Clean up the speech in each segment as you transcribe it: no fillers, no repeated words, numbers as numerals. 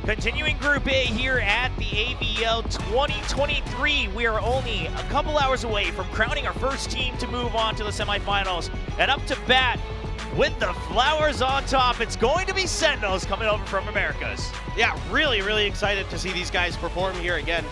Continuing Group A here at the AVL 2023. We are only a couple hours away from crowning our first team to move on to the semifinals. And up to bat with the flowers on top, it's going to be Sentinels coming over from Americas. Yeah, really excited to see these guys perform here again.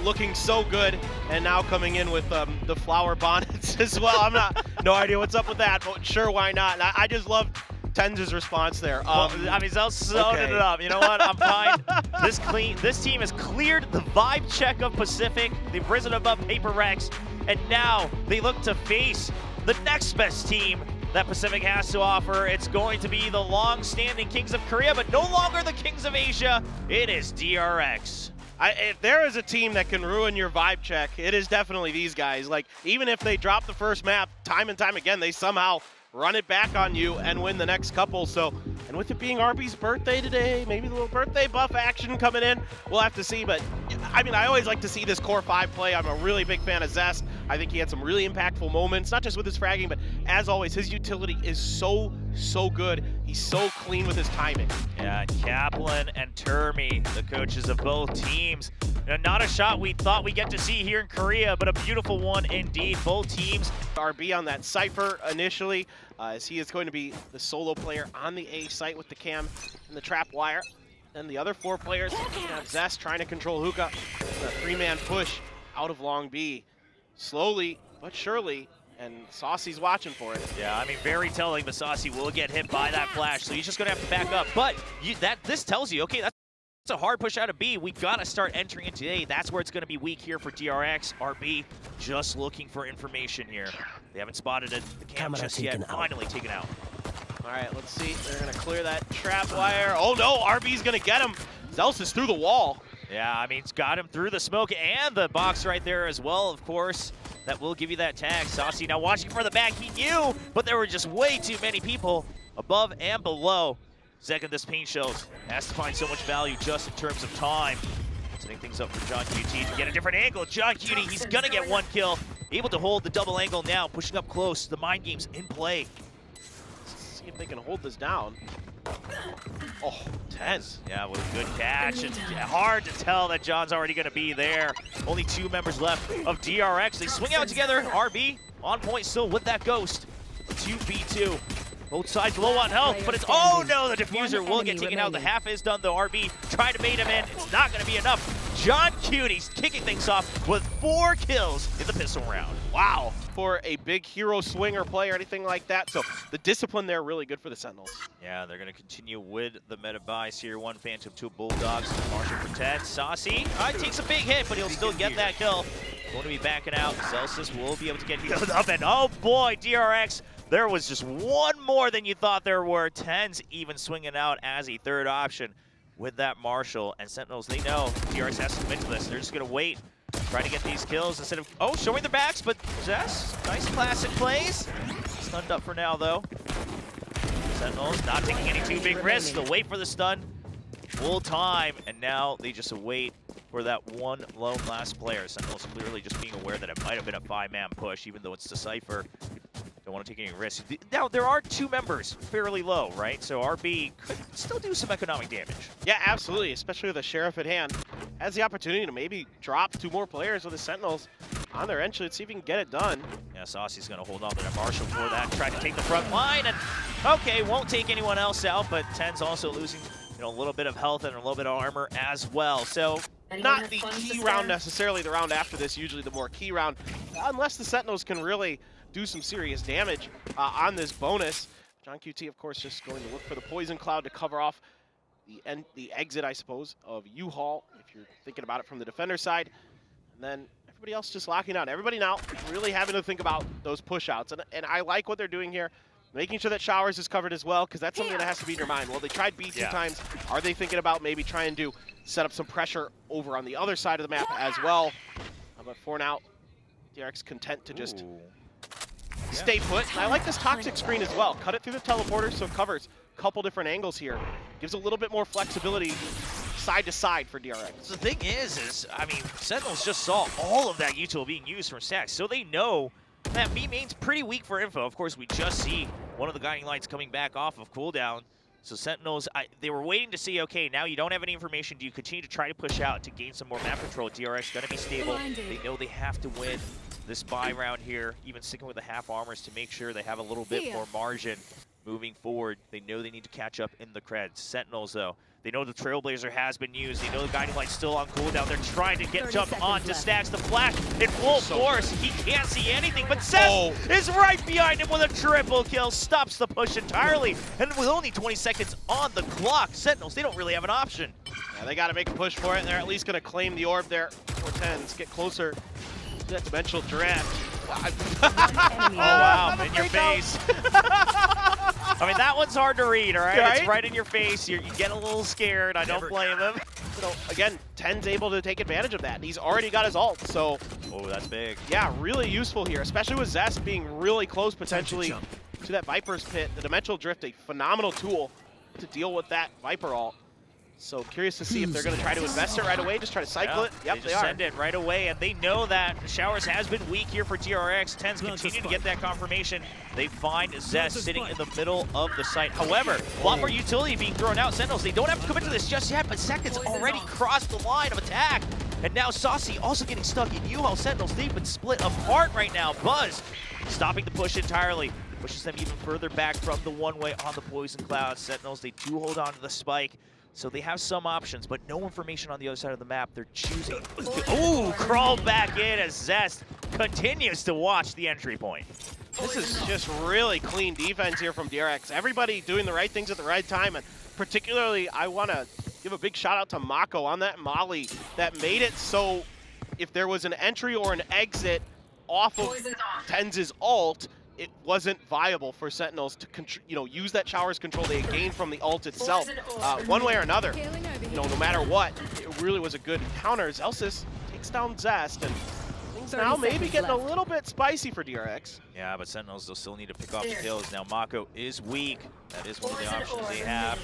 Looking so good, and now coming in with the flower bonnets as well. I'm no idea what's up with that, but sure, why not? I just love Tenz's response there. I mean, Zell's sewed it up. You know what? I'm fine. This team has cleared the vibe check of Pacific. They've risen above Paper Rex, and now they look to face the next best team that Pacific has to offer. It's going to be the long-standing Kings of Korea, but no longer the Kings of Asia. It is DRX. If there is a team that can ruin your vibe check, it is definitely these guys. Like, even if they drop the first map time and time again, they somehow run it back on you and win the next couple. So, and with it being RB's birthday today, maybe the little birthday buff action coming in, we'll have to see. But I mean, I always like to see this core 5 play. I'm a really big fan of Zest. I think he had some really impactful moments, not just with his fragging, but as always, his utility is so good. He's so clean with his timing. Yeah, Kaplan and Termi, the coaches of both teams. Not a shot we thought we'd get to see here in Korea, but a beautiful one indeed. Both teams. RB on that Cypher initially, as he is going to be the solo player on the A site with the cam and the trap wire. Then the other 4 players have Zest trying to control Hookah. A 3-man push out of Long B. Slowly but surely, and Saucy's watching for it. Yeah, I mean, very telling, but Saucy will get hit by that flash, so he's just going to have to back up. But this tells you, okay, that's a hard push out of B. We've got to start entering into A. That's where it's going to be weak here for DRX. RB just looking for information here. They haven't spotted it. The cam just yet. Finally taken out. All right, let's see. They're going to clear that trap wire. Oh, no, RB's going to get him. Zels is through the wall. Yeah, I mean, it's got him through the smoke and the box right there as well, of course. That will give you that tag. Saucy now watching for the back. He knew, but there were just way too many people above and below. Second, this paint shows has to find so much value just in terms of time. Setting things up for John QT to get a different angle. John QT, he's going to get 1 kill. Able to hold the double angle now, pushing up close. The mind game's in play. Let's see if they can hold this down. Oh, Tez. Yeah, with a good catch. And hard to tell that John's already going to be there. Only 2 members left of DRX. They swing out together. RB on point still with that ghost. 2v2. Both sides low on health, but it's, oh no, the diffuser will get taken out. The half is done though. RB trying to bait him in. It's not going to be enough. John Cutie's kicking things off with 4 kills in the pistol round. Wow, for a big hero swinger play or anything like that. So the discipline there really good for the Sentinels. Yeah, they're going to continue with the meta buys here. 1 Phantom, 2 Bulldogs. Marshall for 10. Saucy takes a big hit, but he'll still get that kill. Going to be backing out. Celsius will be able to get healed up, and oh boy, DRX. There was just 1 more than you thought there were. 10's even swinging out as a 3rd option with that Marshall. And Sentinels, they know DRX has to commit to this. They're just going to wait, try to get these kills instead of, showing their backs, but Jess, nice classic plays. Stunned up for now, though. Sentinels not taking any too big risks. They'll wait for the stun full time, and now they just await for that 1 lone last player. Sentinels clearly just being aware that it might have been a 5-man push, even though it's the Cypher. Don't want to take any risks. Now, there are 2 members fairly low, right? So RB could still do some economic damage. Yeah, absolutely, especially with a Sheriff at hand. Has the opportunity to maybe drop 2 more players with the Sentinels on their entry. Let's see if he can get it done. Yeah, Saucy's going to hold on to that Marshall for that. Try to take the front line, and okay, won't take anyone else out, but 10's also losing a little bit of health and a little bit of armor as well. So not the key round necessarily, the round after this, usually the more key round, unless the Sentinels can really do some serious damage on this bonus. John QT, of course, just going to look for the Poison Cloud to cover off the exit, I suppose, of U-Haul, if you're thinking about it from the defender side. And then everybody else just locking down. Everybody now really having to think about those push-outs. And I like what they're doing here, making sure that Showers is covered as well, because that's something that has to be in your mind. Well, they tried B 2 times. Are they thinking about maybe trying to set up some pressure over on the other side of the map as well? But for now, DRX content to just stay put. And I like this toxic screen as well. Cut it through the teleporter so it covers a couple different angles here. Gives a little bit more flexibility side to side for DRX. The thing is I mean, Sentinels just saw all of that util being used from Stacks, so they know that B main's pretty weak for info. Of course, we just see one of the guiding lights coming back off of cooldown. So Sentinels, they were waiting to see, okay, now you don't have any information. Do you continue to try to push out to gain some more map control? DRX going to be stable. They know they have to win this buy round here, even sticking with the half armors to make sure they have a little bit more margin moving forward. They know they need to catch up in the creds. Sentinels, though, they know the Trailblazer has been used. They know the Guiding Light's still on cooldown. They're trying to get jump on to Stacks. The flash in full force. He can't see anything, but Seth is right behind him with a triple kill. Stops the push entirely. And with only 20 seconds on the clock, Sentinels, they don't really have an option. Yeah, they got to make a push for it. They're at least going to claim the orb there. 410s get closer to that dimensional draft. Oh, wow, in your face. I mean, that one's hard to read, all right? It's right in your face. You get a little scared. I don't blame him. So, again, 10's able to take advantage of that. And he's already got his ult, so... Oh, that's big. Yeah, really useful here, especially with Zest being really close, potentially, to that Viper's pit. The Dimensional Drift, a phenomenal tool to deal with that Viper ult. So curious to see if they're going to try to invest it right away, just try to cycle it. Yep, they send it right away, and they know that Showers has been weak here for DRX. 10's continue to get that confirmation. They find Zest sitting in the middle of the site. However, a lot more utility being thrown out. Sentinels, they don't have to commit to this just yet, but Seconds already crossed the line of attack. And now Saucy also getting stuck in U-Haul. Sentinels, they've been split apart right now. Buzz stopping the push entirely. Pushes them even further back from the one-way on the Poison Cloud. Sentinels, they do hold on to the spike. So they have some options, but no information on the other side of the map. They're choosing. Ooh, crawled back in as Zest continues to watch the entry point. This is just really clean defense here from DRX. Everybody doing the right things at the right time, and particularly I want to give a big shout out to Mako on that molly that made it so if there was an entry or an exit off of Tenz's ult, it wasn't viable for Sentinels to use that Showers control they gained from the ult itself. One way or another, no matter what, it really was a good counter. Zelsis takes down Zest, and things now maybe getting a little bit spicy for DRX. Yeah, but Sentinels, they'll still need to pick off the kills. Now Mako is weak. That is one of the options they have.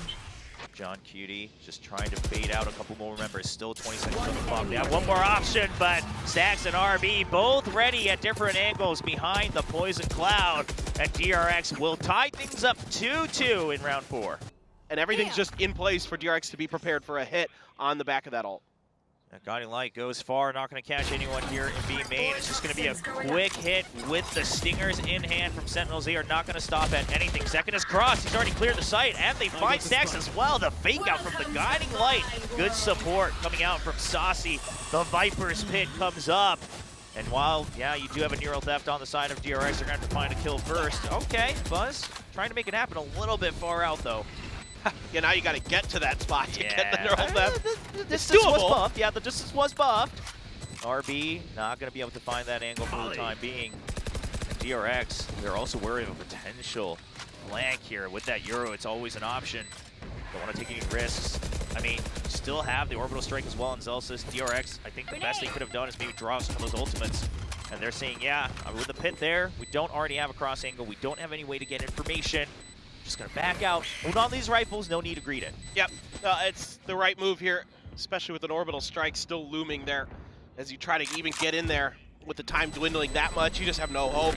John Cutie just trying to bait out a couple more members. Still 20 seconds on the clock. They have one more option, but Stacks and RB both ready at different angles behind the Poison Cloud. And DRX will tie things up 2-2 in round 4. And everything's just in place for DRX to be prepared for a hit on the back of that ult. That Guiding Light goes far, not going to catch anyone here in B main. It's just going to be a quick hit with the Stingers in hand from Sentinels. They are not going to stop at anything. Second is crossed. He's already cleared the site, and they find Stacks as well. The fake out from the Guiding Light. Good support coming out from Saucy. The Viper's pit comes up. And while, yeah, you do have a Neural Theft on the side of DRX, they're going to have to find a kill first. Okay, Buzz trying to make it happen a little bit far out, though. Yeah, now you got to get to that spot to get the Neural Theft. The distance was buffed. Yeah, the distance was buffed. RB not going to be able to find that angle for the time being. And DRX, they're also worried of a potential flank here. With that Euro, it's always an option. Don't want to take any risks. I mean, still have the Orbital Strike as well in Zelsis. DRX, I think the best they could have done is maybe draw some of those ultimates. And they're saying, yeah, with the pit there, we don't already have a cross angle. We don't have any way to get information. Just gonna back out. Hold on these rifles, no need to greet it. Yep, it's the right move here, especially with an Orbital Strike still looming there. As you try to even get in there with the time dwindling that much, you just have no hope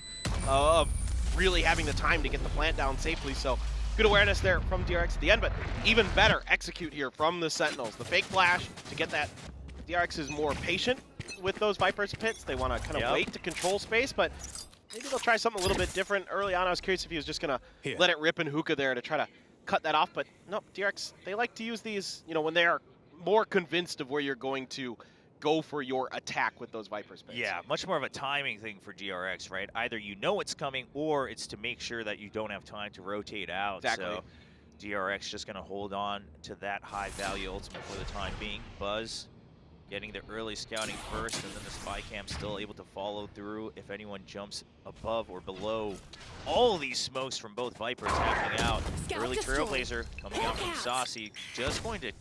of really having the time to get the plant down safely. So good awareness there from DRX at the end, but even better execute here from the Sentinels. The fake flash to get that. DRX is more patient with those Viper's pits. They want to kind of wait to control space, but maybe they'll try something a little bit different early on. I was curious if he was just going to let it rip in hookah there to try to cut that off. But no, DRX, they like to use these, when they are more convinced of where you're going to go for your attack with those Viper's pits. Yeah, much more of a timing thing for DRX, right? Either you know it's coming or it's to make sure that you don't have time to rotate out. Exactly. So DRX just going to hold on to that high value ultimate for the time being. Buzz getting the early scouting first, and then the spy cam still able to follow through if anyone jumps above or below. All of these smokes from both Vipers happening out. Early Trailblazer coming out from Saucy, just going to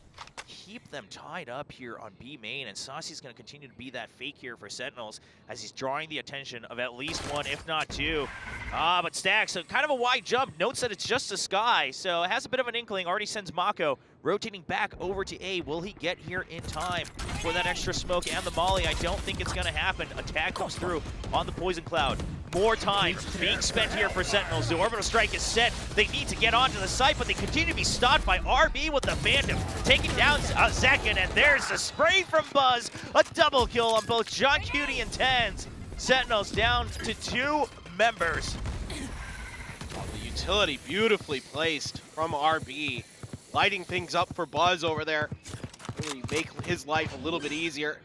keep them tied up here on B main, and Saucy's going to continue to be that fake here for Sentinels as he's drawing the attention of at least one, if not two. But Stacks, so kind of a wide jump, notes that it's just a Sky, so it has a bit of an inkling, already sends Mako rotating back over to A. Will he get here in time for that extra smoke and the molly? I don't think it's going to happen. Attack comes through on the Poison Cloud. more time being spent here for Sentinels. The orbital strike is set. They need to get onto the site, but they continue to be stopped by RB with the Phantom, taking down Zekin, and there's the spray from Buzz. A double kill on both John Cutie and Tens. Sentinels down to 2 members. The utility beautifully placed from RB, lighting things up for Buzz over there. Really make his life a little bit easier.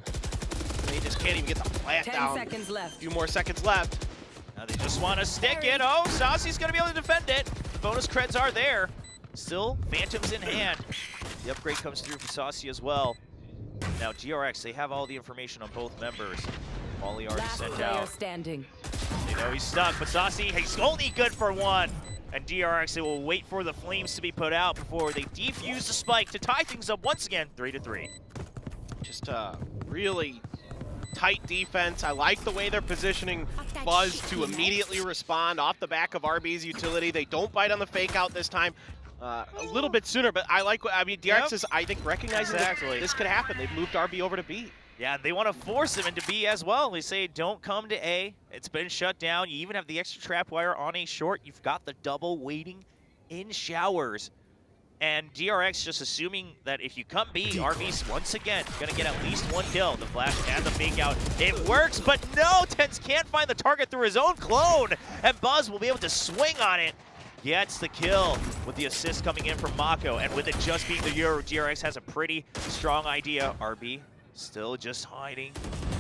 They just can't even get the plant down. 10 seconds left. A few more seconds left. Now they just want to stick it. Oh, Saucy's going to be able to defend it. Bonus creds are there. Still, Phantoms in hand. The upgrade comes through for Saucy as well. Now DRX, they have all the information on both members. Molly already sent out. Standing. They know he's stuck, but Saucy, he's only good for 1. And DRX, they will wait for the flames to be put out before they defuse the spike to tie things up once again, 3-3. Just really tight defense. I like the way they're positioning Buzz to immediately respond off the back of RB's utility. They don't bite on the fake out this time. A little bit sooner, but I like what, I mean, DRX is, I think, recognizing that this could happen. They've moved RB over to B. Yeah, they want to force him into B as well. They say, don't come to A. It's been shut down. You even have the extra trap wire on A short. You've got the double waiting in showers. And DRX just assuming that if you come B, RB's once again going to get at least 1 kill. The flash and the fake out. It works, but no! Tens can't find the target through his own clone. And Buzz will be able to swing on it. Gets the kill with the assist coming in from Mako. And with it just being the Euro, DRX has a pretty strong idea. RB still just hiding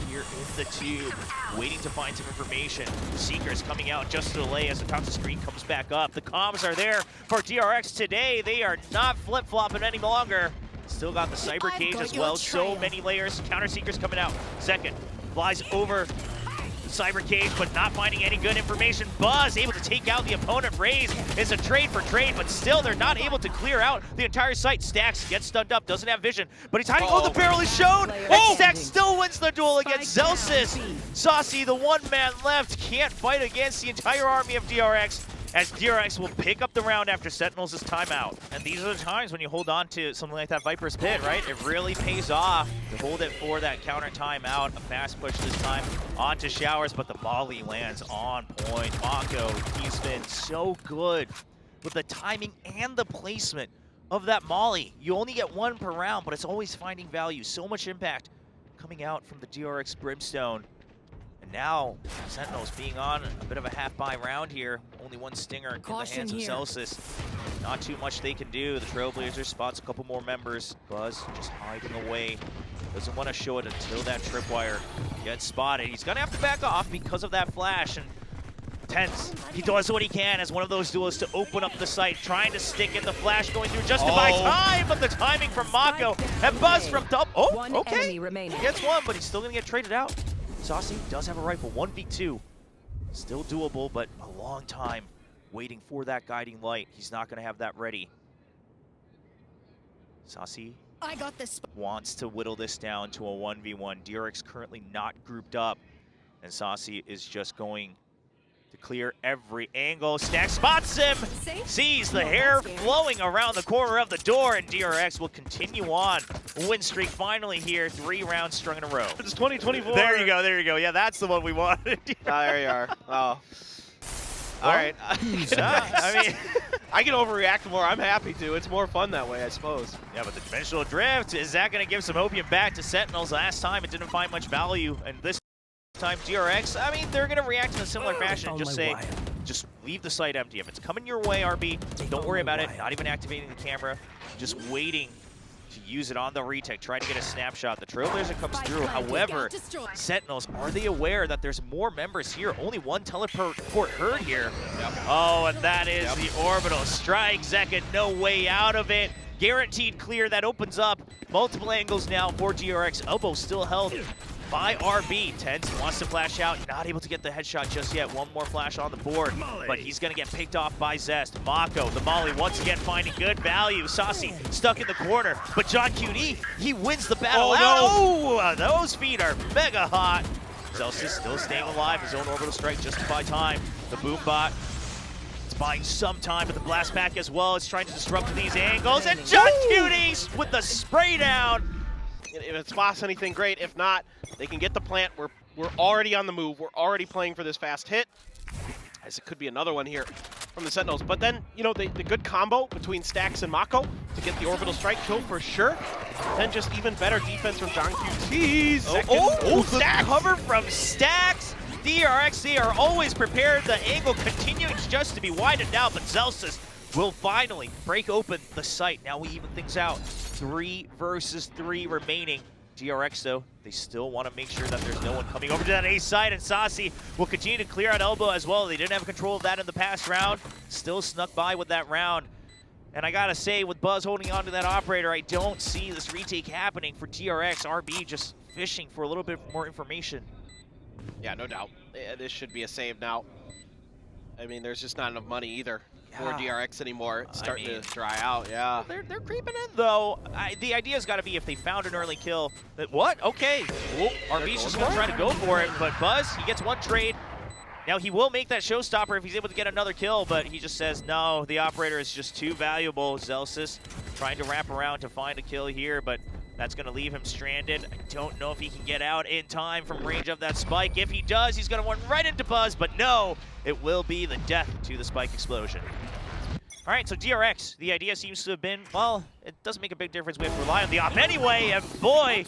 here in the tube, waiting to find some information. Seeker's coming out just to delay as the top of the screen comes back up. The comms are there for DRX today. They are not flip-flopping any longer. Still got the cyber cage as well. So many layers. Counter Seeker's coming out. Second, flies over cyber cage, but not finding any good information. Buzz able to take out the opponent. Raze is a trade for trade, but still they're not able to clear out the entire site. Stacks gets stunned up, doesn't have vision, but he's hiding. Oh, the barrel is shown, and Stacks still wins the duel against Zelsis. Saucy, the 1 man left, can't fight against the entire army of DRX, as DRX will pick up the round after Sentinels' timeout. And these are the times when you hold on to something like that Viper's Pit, right? It really pays off to hold it for that counter timeout. A fast push this time onto Showers, but the volley lands on point. Mako, he's been so good with the timing and the placement of that molly. You only get 1 per round, but it's always finding value. So much impact coming out from the DRX Brimstone. And now, Sentinels being on a bit of a half-buy round here. Only 1 stinger in the hands of Celsius. Not too much they can do. The Trailblazer spots a couple more members. Buzz just hiding away. Doesn't want to show it until that tripwire gets spotted. He's going to have to back off because of that flash. And Tens, he does what he can as one of those duelists to open up the site, trying to stick in the flash going through just to buy time, but the timing from Mako. And Buzz from double. Oh, okay. He gets 1, but he's still going to get traded out. Saucy does have a rifle, 1v2. Still doable, but a long time waiting for that guiding light. He's not going to have that ready. Saucy wants to whittle this down to a 1v1. DRX currently not grouped up, and Saucy is just going to clear every angle. Stack spots him, sees the hair flowing around the corner of the door, and DRX will continue on. Win streak finally here, 3 rounds strung in a row. It's 2024. There you go, there you go. Yeah, that's the one we wanted. There you are. Oh. All right. I mean, I can overreact more. I'm happy to. It's more fun that way, I suppose. Yeah, but the dimensional drift, is that going to give some opium back to Sentinels? Last time it didn't find much value, and this time DRX, I mean, they're going to react in a similar fashion and just say, just leave the site empty. If it's coming your way, RB, don't worry about it. Not even activating the camera, just waiting to use it on the retake, try to get a snapshot. The Trailblazer comes through. However, Sentinels, are they aware that there's more members here? Only 1 teleport heard here. Oh, and that is the orbital strike. Zekin, no way out of it. Guaranteed clear. That opens up multiple angles now for DRX. Elbow still held by RB. Tens wants to flash out, not able to get the headshot just yet. 1 more flash on the board, but he's gonna get picked off by Zest. Mako, the molly, once again finding good value. Saucy stuck in the corner, but John QD, he wins the battle out. Oh, those feet are mega hot. Zelsis still staying alive. His own orbital strike just to buy time. The boom bot, it's buying some time, but the blast pack as well is trying to disrupt these angles. And John QD with the spray down. If it spots anything, great. If not, they can get the plant. We're already on the move. We're already playing for this fast hit. as it could be another one here from the Sentinels. But then, you know, the good combo between Stax and Mako to get the orbital strike kill for sure. Then just even better defense from John QT. Stax! Cover from Stax. DRX, they are always prepared. The angle continues just to be widened out, but Zelsis will finally break open the site. Now we even things out. 3 versus 3 remaining. DRX, though, they still want to make sure that there's no one coming over to that A side, and Saucy will continue to clear out elbow as well. They didn't have control of that in the past round. Still snuck by with that round. And I gotta say, with Buzz holding on to that operator, I don't see this retake happening for DRX. RB just fishing for a little bit more information. Yeah, no doubt. This should be a save now. I mean, there's just not enough money either for DRX anymore. It's starting to dry out, yeah. They're creeping in, though. The idea's got to be if they found an early kill, that what? Okay. RB's just going to try to go for it, but Buzz, he gets 1 trade. Now, he will make that showstopper if he's able to get another kill, but he just says, no, the operator is just too valuable. Zelsis trying to wrap around to find a kill here, but that's going to leave him stranded. I don't know if he can get out in time from range of that spike. If he does, he's going to run right into Buzz, but no, it will be the death to the spike explosion. All right, so DRX, the idea seems to have been, well, it doesn't make a big difference. We have to rely on the op anyway, and boy,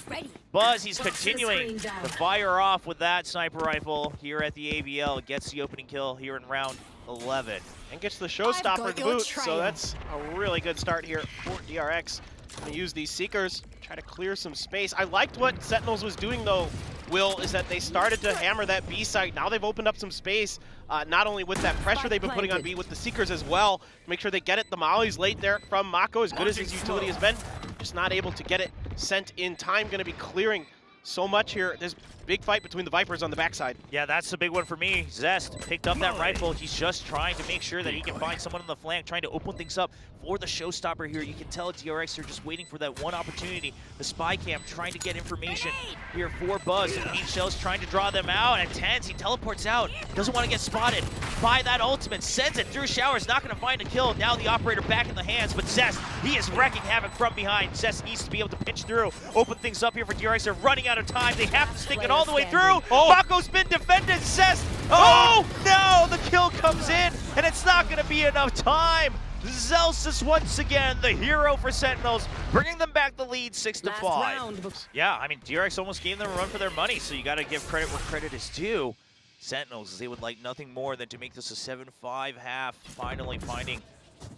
Buzz, he's continuing to fire off with that sniper rifle here at the AVL. Gets the opening kill here in round 11. And gets the showstopper to boot, so that's a really good start here for DRX. Gonna use these Seekers, try to clear some space. I liked what Sentinels was doing though, Will, is that they started to hammer that B site. Now they've opened up some space, not only with that pressure they've been putting on B, with the Seekers as well. Make sure they get it. The Molly's late there from Mako, as good as his utility has been. Just not able to get it sent in time. Gonna be clearing so much here. There's big fight between the Vipers on the backside. Yeah, that's the big one for me. Zest picked up that rifle. He's just trying to make sure that he can find someone on the flank, trying to open things up for the showstopper here. You can tell DRX are just waiting for that one opportunity. The spy cam trying to get information here for Buzz. And Pete Shell's trying to draw them out. And Tense, he teleports out. Doesn't want to get spotted by that ultimate. Sends it through showers. Not going to find a kill. Now the operator back in the hands. But Zest, he is wrecking havoc from behind. Zest needs to be able to pitch through. Open things up here for DRX. They're running out of time. They have to stick it all the way through. Mako's been defended. Zest. Oh no! The kill comes in, and it's not going to be enough time. Zelsis once again, the hero for Sentinels, bringing them back the lead 6-5. Yeah, I mean, DRX almost gave them a run for their money, so you got to give credit where credit is due. Sentinels, they would like nothing more than to make this a 7-5 half, finally finding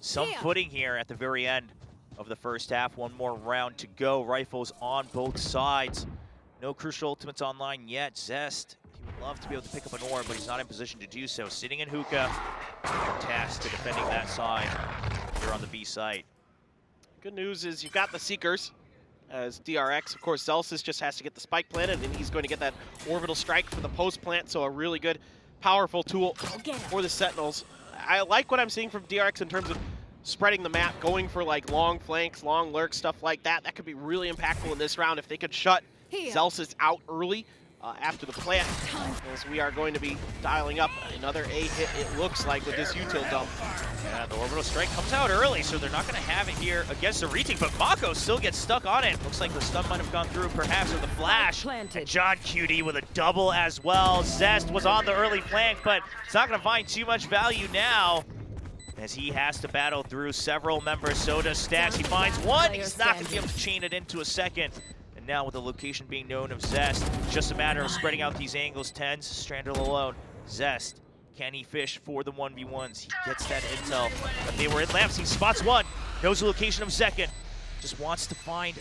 some footing here at the very end of the first half. One more round to go. Rifles on both sides. No crucial ultimates online yet. Zest, he would love to be able to pick up an orb, but he's not in position to do so. Sitting in hookah, tasked to defending that side here on the B site. Good news is you've got the Seekers as DRX. Of course, Zelsis just has to get the spike planted, and he's going to get that orbital strike for the post plant, so a really good, powerful tool for the Sentinels. I like what I'm seeing from DRX in terms of spreading the map, going for like long flanks, long lurks, stuff like that. That could be really impactful in this round if they could shut Zelsis out early after the plant, as we are going to be dialing up another A hit, it looks like, with this util dump. Yeah, the orbital strike comes out early, so they're not going to have it here against the retake, but Mako still gets stuck on it. Looks like the stun might have gone through, perhaps, with the flash. And John QT with a double as well. Zest was on the early flank, but it's not going to find too much value now, as he has to battle through several members. So does Stax. He finds one. He's not going to be able to chain it into a second. And now with the location being known of Zest, it's just a matter of spreading out these angles. Tens, stranded alone. Zest, can he fish for the 1v1s? He gets that intel. But they were in lamps. He spots one. Knows the location of second. Just wants to find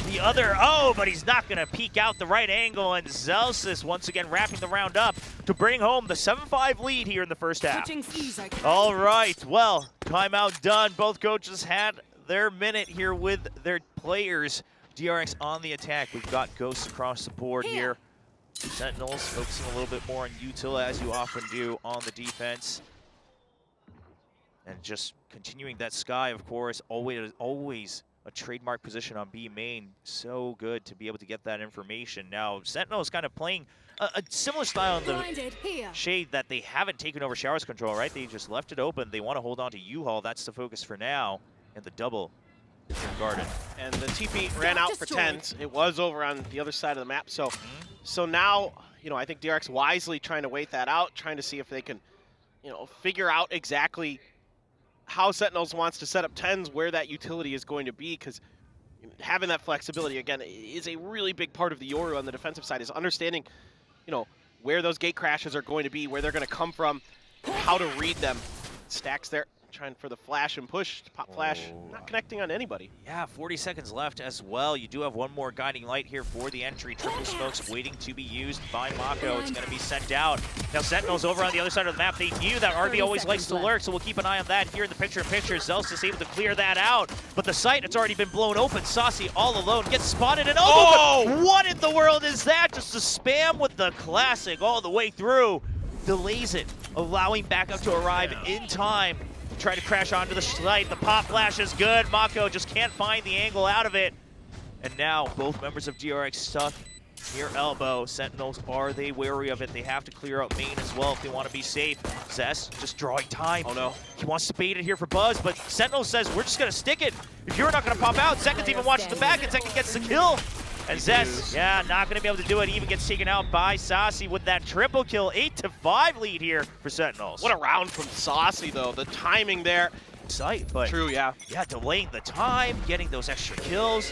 the other. Oh, but he's not going to peek out the right angle. And Zelsis once again wrapping the round up to bring home the 7-5 lead here in the first half. All right, well, timeout done. Both coaches had their minute here with their players. DRX on the attack. We've got ghosts across the board here. Sentinels focusing a little bit more on util, as you often do on the defense. And just continuing that Sky, of course, always a trademark position on B main. So good to be able to get that information. Now, Sentinels kind of playing a similar style in the shade that they haven't taken over Shower's control, right? They just left it open. They want to hold on to U-Haul. That's the focus for now. And the double is guarded. And the TP ran out for Tens. It was over on the other side of the map. So now, you know, I think DRX wisely trying to wait that out, trying to see if they can figure out exactly how Sentinels wants to set up tens, where that utility is going to be, because having that flexibility, again, is a really big part of the Yoru on the defensive side, is understanding, where those gate crashes are going to be, where they're going to come from, how to read them. Stacks there, trying for the flash and push, pop flash, not connecting on anybody. Yeah, 40 seconds left as well. You do have one more guiding light here for the entry. Triple smokes waiting to be used by Mako. It's going to be sent out. Now Sentinels over on the other side of the map. They knew that RB always likes to lurk, so we'll keep an eye on that here in the picture-in-picture. Zealous is able to clear that out, but the site, it's already been blown open. Saucy all alone, gets spotted, and what in the world is that? Just a spam with the classic all the way through. Delays it, allowing backup to arrive in time. Try to crash onto the site. The pop flash is good. Mako just can't find the angle out of it. And now both members of DRX stuck near elbow. Sentinels, are they wary of it? They have to clear out main as well if they want to be safe. Zess just drawing time. Oh no. He wants to bait it here for Buzz, but Sentinel says, we're just going to stick it. If you're not going to pop out, Second's even watching the back, and Second gets the kill. And Zess, not going to be able to do it. Even gets taken out by Saucy with that triple kill. 8-5 lead here for Sentinels. What a round from Saucy, though. The timing there. Sight, but true, yeah. Yeah, delaying the time, getting those extra kills.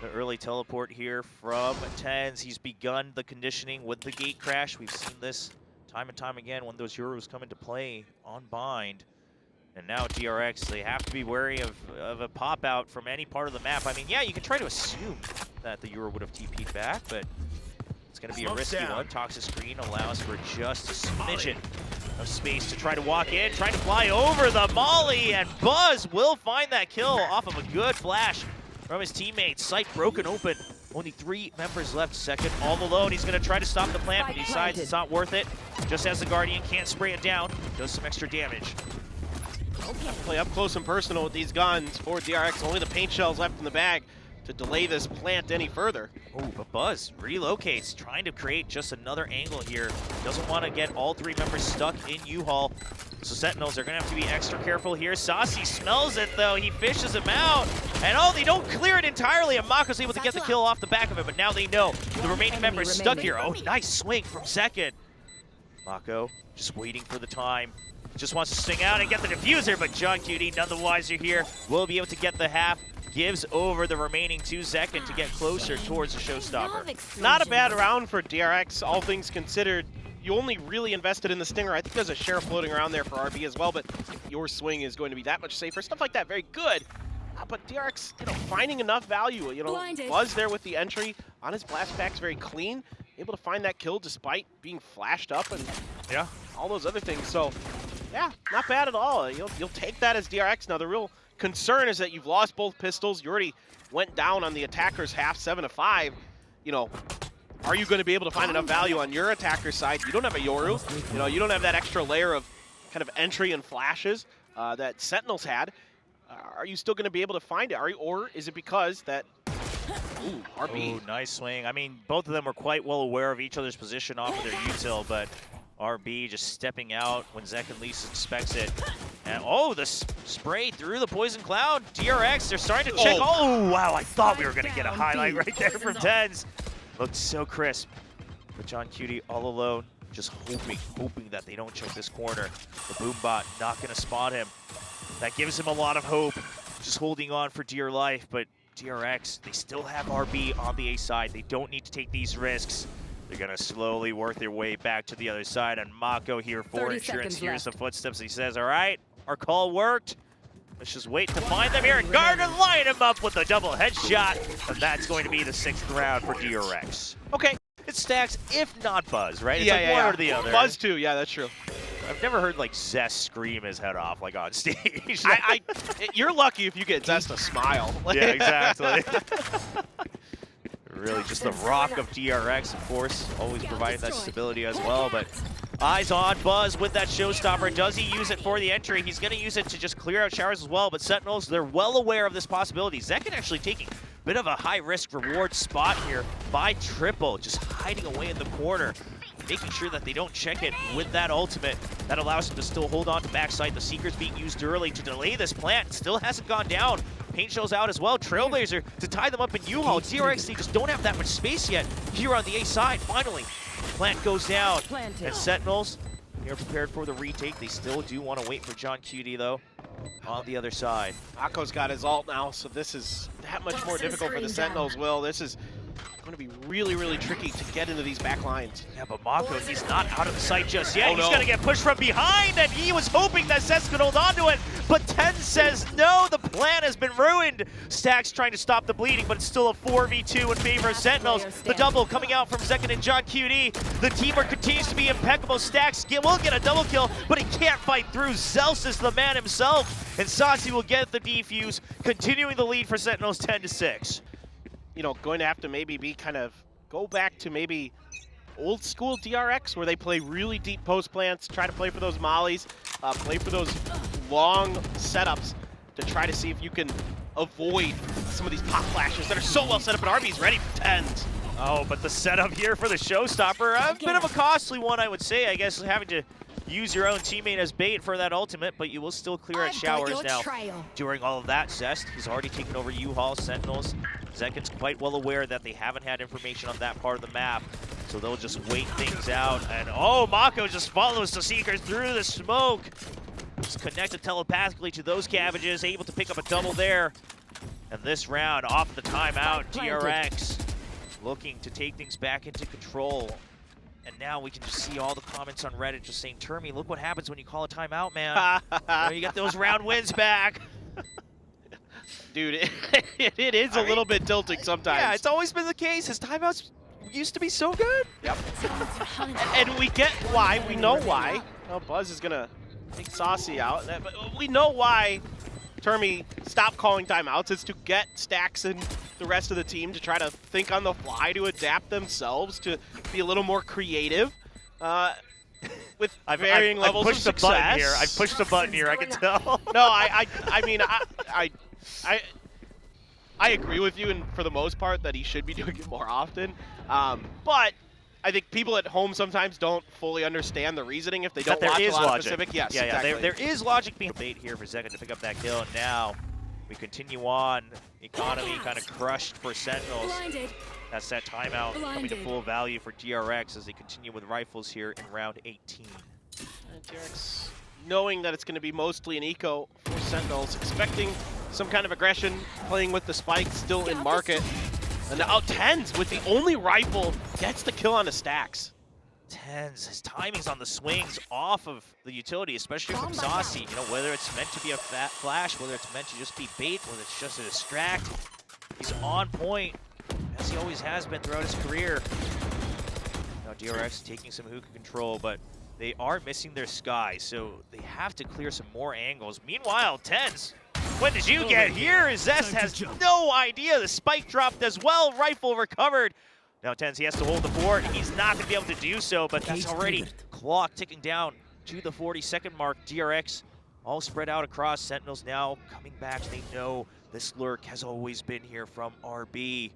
The early teleport here from Tens. He's begun the conditioning with the gate crash. We've seen this time and time again when those Euros come into play on bind. And now DRX, they have to be wary of a pop-out from any part of the map. I mean, yeah, you can try to assume that the Euro would have TP'd back, but it's going to be a risky one. Toxic screen allows for just a smidgen of space to try to walk in, trying to fly over the molly, and Buzz will find that kill off of a good flash from his teammates. Site broken open. Only 3 members left. Second all alone. He's going to try to stop the plant, but he decides it's not worth it. Just as the Guardian can't spray it down, does some extra damage. Play up close and personal with these guns for DRX. Only the paint shells left in the bag to delay this plant any further. Oh, but Buzz relocates, trying to create just another angle here. Doesn't want to get all 3 members stuck in U-Haul. So Sentinels are going to have to be extra careful here. Saucy smells it, though. He fishes him out. And they don't clear it entirely. And Mako's able to get the kill off the back of it, but now they know the remaining members stuck here. Oh, nice swing from Second. Mako just waiting for the time. Just wants to swing out and get the diffuser, but John Cutie, none the wiser here, will be able to get the half. Gives over the remaining 2 seconds to get closer towards the showstopper. Not a bad round for DRX, all things considered. You only really invested in the Stinger. I think there's a share floating around there for RB as well, but your swing is going to be that much safer. Stuff like that, very good. But DRX, finding enough value. Buzz there with the entry on his blast packs, very clean. Able to find that kill despite being flashed up and all those other things. So, yeah, not bad at all. You'll take that as DRX. Now, the real concern is that you've lost both pistols. You already went down on the attacker's half, 7-5. Are you going to be able to find enough value on your attacker's side? You don't have a Yoru. You don't have that extra layer of kind of entry and flashes that Sentinels had. Are you still going to be able to find it? Or is it because that... Ooh, RB. Oh, nice swing. I mean, both of them were quite well aware of each other's position off of their util, but RB just stepping out when Zekin least expects it. And the spray through the poison cloud. DRX, they're starting to check. Oh, wow, I thought we were going to get a highlight right there from Tens. Looked so crisp. But John Cutie all alone, just hoping that they don't check this corner. The boom bot not going to spot him. That gives him a lot of hope. Just holding on for dear life, but DRX, they still have RB on the A side. They don't need to take these risks. They're going to slowly work their way back to the other side. And Mako here for insurance hears the footsteps. He says, all right, our call worked. Let's just wait to find them here. And Gardner line him up with a double headshot. And that's going to be the 6th round for DRX. Okay. It stacks, if not Buzz, right? It's like one or the other. Buzz too, yeah, that's true. I've never heard like Zest scream his head off like on stage. You're lucky if you get Zest to smile. Yeah, exactly. Really just the rock of DRX, of course, always providing that stability as well. But eyes on Buzz with that showstopper. Does he use it for the entry? He's going to use it to just clear out showers as well. But Sentinels, they're well aware of this possibility. Zekin actually taking a bit of a high-risk reward spot here by Triple, just hiding away in the corner, making sure that they don't check it with that ultimate. That allows him to still hold on to backside. The Seeker's being used early to delay this plant. Still hasn't gone down. Paint shells out as well. Trailblazer to tie them up in U-Haul. DRX, they just don't have that much space yet here on the A side. Finally, plant goes down. And Sentinels, They're prepared for the retake. They still do want to wait for John Cutie, though, on the other side. Mako's got his ult now, so this is that much more difficult for the Sentinels, Will. This is going to be really, really tricky to get into these back lines. Yeah, but Mako, he's not out of the sight just yet. Oh, He's no. going to get pushed from behind, and he was hoping that Sets could hold on to it. But 10 says no, the plan has been ruined. Stack's trying to stop the bleeding, but it's still a 4v2 in favor of Sentinels. The double coming out from Zek and John QD. The teamwork continues to be impeccable. Stax will get a double kill, but he can't fight through. Zelsis, the man himself, and Saucy will get the defuse, continuing the lead for Sentinels 10-6. You know, going to have to maybe be go back to maybe old school DRX where they play really deep post plants, try to play for those mollies, play for those long setups to try to see if you can avoid some of these pop flashes that are so well set up, and RB's ready for 10s. Oh, but the setup here for the showstopper, a bit of a costly one, I would say. I guess having to use your own teammate as bait for that ultimate, but you will still clear at showers now. During all of that, Zest, he's already taken over U-Haul, Sentinels. Zekin's quite well aware that they haven't had information on that part of the map, so they'll just wait things out. And oh, Mako just follows the Seekers through the smoke. Just connected telepathically to those cabbages, able to pick up a double there. And this round, off the timeout, DRX looking to take things back into control. And now we can just see all the comments on Reddit just saying, Termy, look what happens when you call a timeout, man. You get those round wins back. Dude, it is a little bit tilting sometimes. Yeah, it's always been the case. His timeouts used to be so good. Yep. And we get why. We know why. Oh, Buzz is going to take Saucy out. But we know why Termy stopped calling timeouts. It's to get Stax and the rest of the team to try to think on the fly, to adapt themselves, to be a little more creative. With varying levels of success. I've pushed the button here, I can tell. No, I mean, I agree with you, and for the most part, that he should be doing it more often. But I think people at home sometimes don't fully understand the reasoning if they don't watch a lot of Pacific. Yes, yeah, exactly. There is logic being bait here for Zeka to pick up that kill, and now we continue on. Economy kind of crushed for Sentinels. That's that timeout coming to full value for DRX as they continue with rifles here in round 18. DRX, knowing that it's going to be mostly an eco for Sentinels, expecting some kind of aggression, playing with the spike still in market. And now 10s with the only rifle gets the kill on the Stacks. 10s, his timing's on the swings off of the utility, especially from Saucy. You know, whether it's meant to be a fat flash, whether it's meant to just be bait, whether it's just a distract. He's on point, as he always has been throughout his career. Now DRX taking some hookah control, but they are missing their sky, so they have to clear some more angles. Meanwhile, 10s, when did you get here? Zest has no idea. The spike dropped as well. Rifle recovered. Now 10s, he has to hold the fort. He's not going to be able to do so, but that's already clock ticking down to the 40-second mark. DRX all spread out across. Sentinels now coming back. They know this lurk has always been here from RB.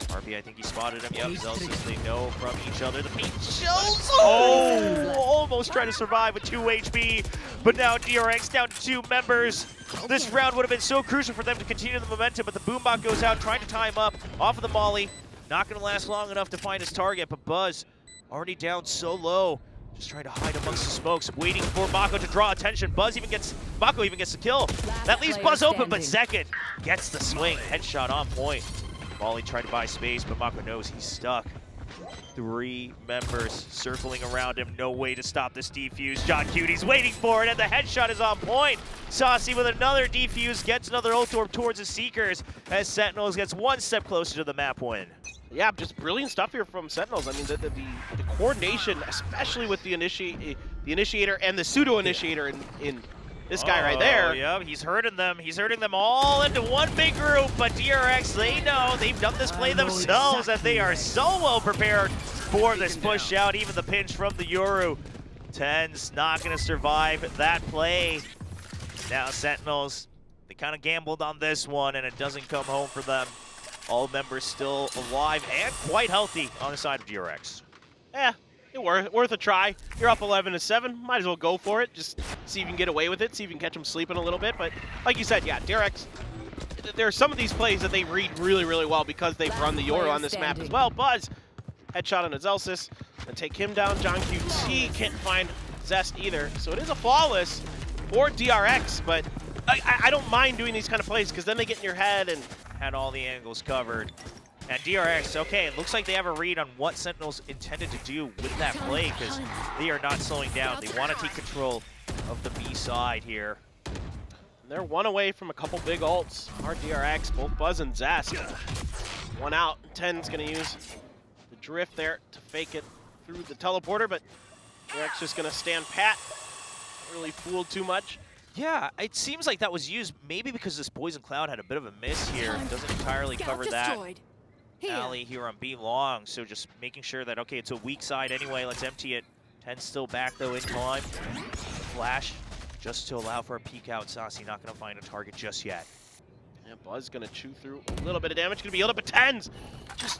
RB, I think he spotted him. Yep, Zelsis, they know from each other. The paint shows. Oh, almost trying to survive with 2 HP, but now DRX down to 2 members. This round would have been so crucial for them to continue the momentum, but the Boombot goes out, trying to time up off of the molly. Not going to last long enough to find his target, but Buzz already down so low. Just trying to hide amongst the smokes, waiting for Mako to draw attention. Mako even gets the kill. That leaves Buzz open, but Second gets the swing. Headshot on point. Molly tried to buy space, but Mako knows he's stuck. 3 members circling around him. No way to stop this defuse. John Cutie's waiting for it, and the headshot is on point. Saucy with another defuse gets another ult orb towards the Seekers as Sentinels gets 1 step closer to the map win. Yeah, just brilliant stuff here from Sentinels. I mean, the coordination, especially with the initiator and the pseudo-initiator in this guy right there. Yeah, he's hurting them. He's hurting them all into one big group, but DRX, they know they've done this play themselves, and they are so well prepared for this push out, even the pinch from the Yoru. 10's not going to survive that play. Now Sentinels, they kind of gambled on this one, and it doesn't come home for them. All members still alive and quite healthy on the side of DRX. Yeah, worth a try. You're up 11-7. Might as well go for it. Just see if you can get away with it. See if you can catch them sleeping a little bit. But like you said, yeah, DRX, there are some of these plays that they read really, really well because they've run the Yoru on this map as well. Buzz headshot on Azelsis and take him down. John QT can't find Zest either. So it is a flawless for DRX, but I don't mind doing these kind of plays because then they get in your head and had all the angles covered. And DRX, okay, it looks like they have a read on what Sentinels intended to do with that play because they are not slowing down. They want to take control of the B side here. And they're one away from a couple big ults. Our DRX, both Buzz and Zest. One out. 10's going to use the drift there to fake it through the teleporter, but DRX just going to stand pat. Not really fooled too much. Yeah, it seems like that was used maybe because this Poison Cloud had a bit of a miss here. It doesn't entirely cover that alley here on B long. So just making sure that, okay, it's a weak side anyway. Let's empty it. 10's still back, though, in time. Flash just to allow for a peek out. Saucy not going to find a target just yet. Yeah, Buzz going to chew through a little bit of damage. Going to be healed up at 10's. Just,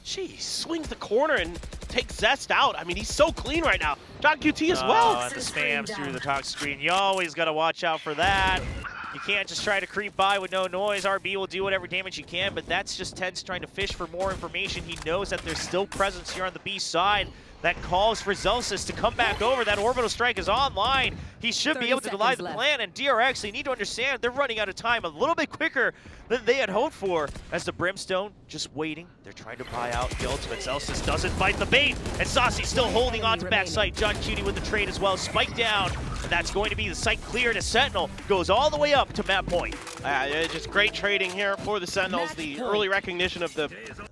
geez, swings the corner and takes Zest out. I mean, he's so clean right now. John QT as well. And the spams through the toxic screen. You always got to watch out for that. You can't just try to creep by with no noise. RB will do whatever damage you can, but that's just Ted's trying to fish for more information. He knows that there's still presence here on the B side. That calls for Zelsis to come back over. That orbital strike is online. He should be able to delay the plan, and DRX, they need to understand they're running out of time a little bit quicker than they had hoped for. As the Brimstone just waiting, they're trying to buy out the ultimate. Zelsis doesn't bite the bait, and Saucy still holding on to backside. John Cutie with the trade as well. Spike down, and that's going to be the site cleared as Sentinel goes all the way up to map point. Just great trading here for the Sentinels. The early recognition of the...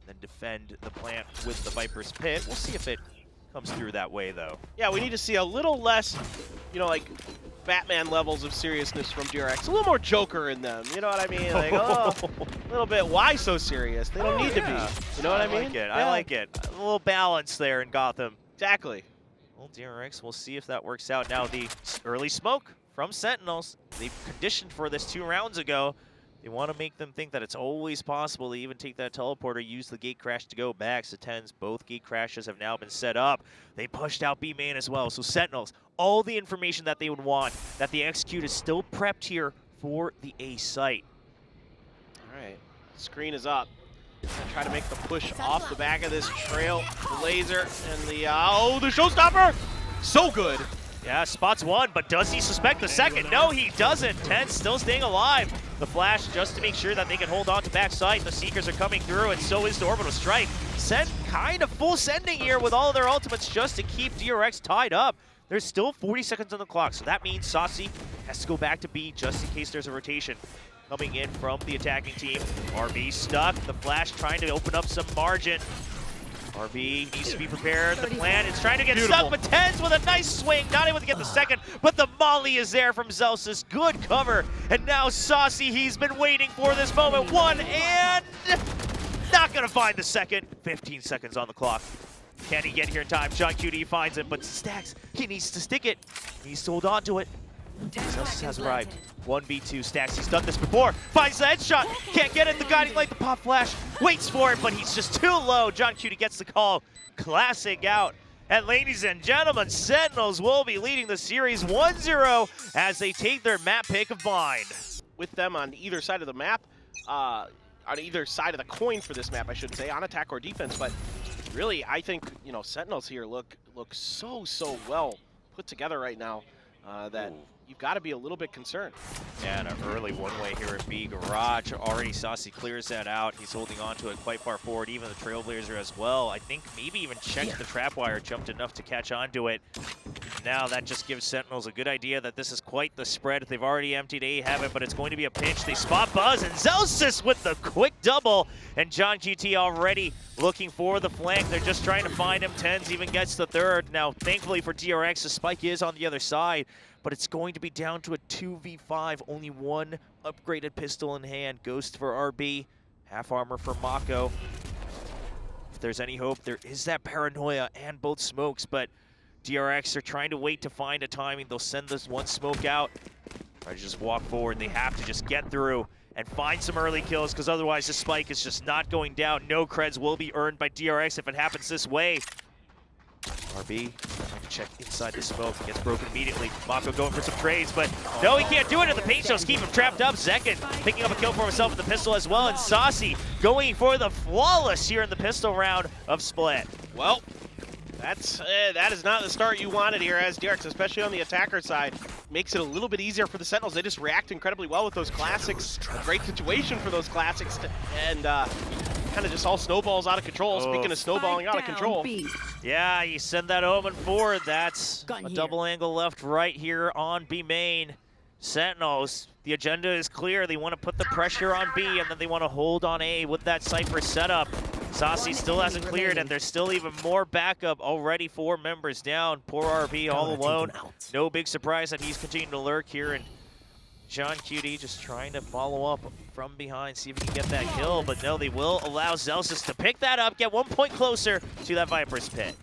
Then defend the plant with the Viper's Pit. We'll see if it comes through that way, though. Yeah, we need to see a little less, you know, like Batman levels of seriousness from DRX. A little more Joker in them, you know what I mean? Like, oh, a little bit, why so serious? They don't need to be, you know what I mean? Like it. I like it. A little balance there in Gotham. Exactly. Well, DRX, we'll see if that works out. Now, the early smoke from Sentinels, they've conditioned for this 2 rounds ago. They want to make them think that it's always possible to even take that teleporter, use the gate crash to go back. So 10's, both gate crashes have now been set up. They pushed out B main as well. So Sentinels, all the information that they would want, that the execute is still prepped here for the A site. All right, screen is up. Try to make the push off the back of this trail. The laser and the, the showstopper. So good. Yeah, spots one, but does he suspect the second? No, he doesn't. 10 still staying alive. The flash just to make sure that they can hold on to backside. The Seekers are coming through, and so is the orbital strike. Sen kind of full sending here with all of their ultimates just to keep DRX tied up. There's still 40 seconds on the clock, so that means Saucy has to go back to B just in case there's a rotation coming in from the attacking team. RB stuck. The flash trying to open up some margin. RB needs to be prepared. The plan is trying to get stuck, but 10's with a nice swing. Not able to get the second, but the molly is there from Zelsis. Good cover. And now Saucy, he's been waiting for this moment. One, and not going to find the second. 15 seconds on the clock. Can he get here in time? John QT finds it, but Stacks, he needs to stick it. He needs to hold on to it. Zelsis has arrived. 1v2 Stacks, he's done this before. Finds the headshot, can't get it. The guiding light, the pop flash, waits for it, but he's just too low. John QT gets the call. Classic out. And ladies and gentlemen, Sentinels will be leading the series 1-0 as they take their map pick of Bind. With them on either side of the map, on either side of the coin for this map, I should say, on attack or defense, but really, I think, you know, Sentinels here look so well put together right now that you've got to be a little bit concerned. Yeah, and an early one-way here at B Garage. Already Saucy clears that out. He's holding on to it quite far forward, even the Trailblazer as well. I think maybe even checked the trap wire, jumped enough to catch onto it. Now that just gives Sentinels a good idea that this is quite the spread. They've already emptied A Heaven, but it's going to be a pinch. They spot Buzz, and Zelsis with the quick double. And John QT already looking for the flank. They're just trying to find him. 10's even gets the third. Now, thankfully for DRX, the spike is on the other side, but it's going to be down to a 2v5. Only one upgraded pistol in hand. Ghost for RB. Half armor for Mako. If there's any hope, there is that paranoia and both smokes, but DRX are trying to wait to find a timing. They'll send this one smoke out. Try to just walk forward. They have to just get through and find some early kills, because otherwise this spike is just not going down. No creds will be earned by DRX if it happens this way. RB trying to check inside the smoke. He gets broken immediately. Mako going for some trades, but no, he can't do it, and the paint shells keep him trapped up. Zekin picking up a kill for himself with the pistol as well, and Saucy going for the flawless here in the pistol round of Split. Well, that is not the start you wanted here as DRX, especially on the attacker side, makes it a little bit easier for the Sentinels. They just react incredibly well with those classics. A great situation for those classics, and kind of just all snowballs out of control. Speaking of snowballing out of control. Yeah, you send that omen forward. That's a double angle left right here on B main. Sentinels, the agenda is clear. They want to put the pressure on B, and then they want to hold on A with that Cypher setup. Saucy still hasn't cleared, and there's still even more backup. Already 4 members down. Poor RB all alone. No big surprise that he's continuing to lurk here, and John QT just trying to follow up from behind, see if he can get that kill, but no, they will allow Zelsis to pick that up, get 1 point closer to that Viper's pit.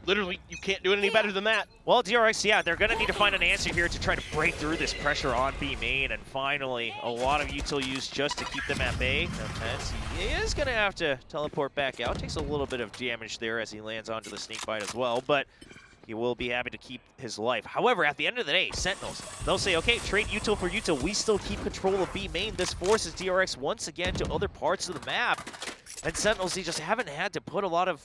Literally, you can't do it any better than that. Well, DRX, yeah, they're going to need to find an answer here to try to break through this pressure on B main, and finally, a lot of util used just to keep them at bay. Now, Tense, he is going to have to teleport back out. Takes a little bit of damage there as he lands onto the sneak bite as well, but he will be happy to keep his life. However, at the end of the day, Sentinels, they'll say, okay, trade util for util. We still keep control of B main. This forces DRX once again to other parts of the map. And Sentinels, they just haven't had to put a lot of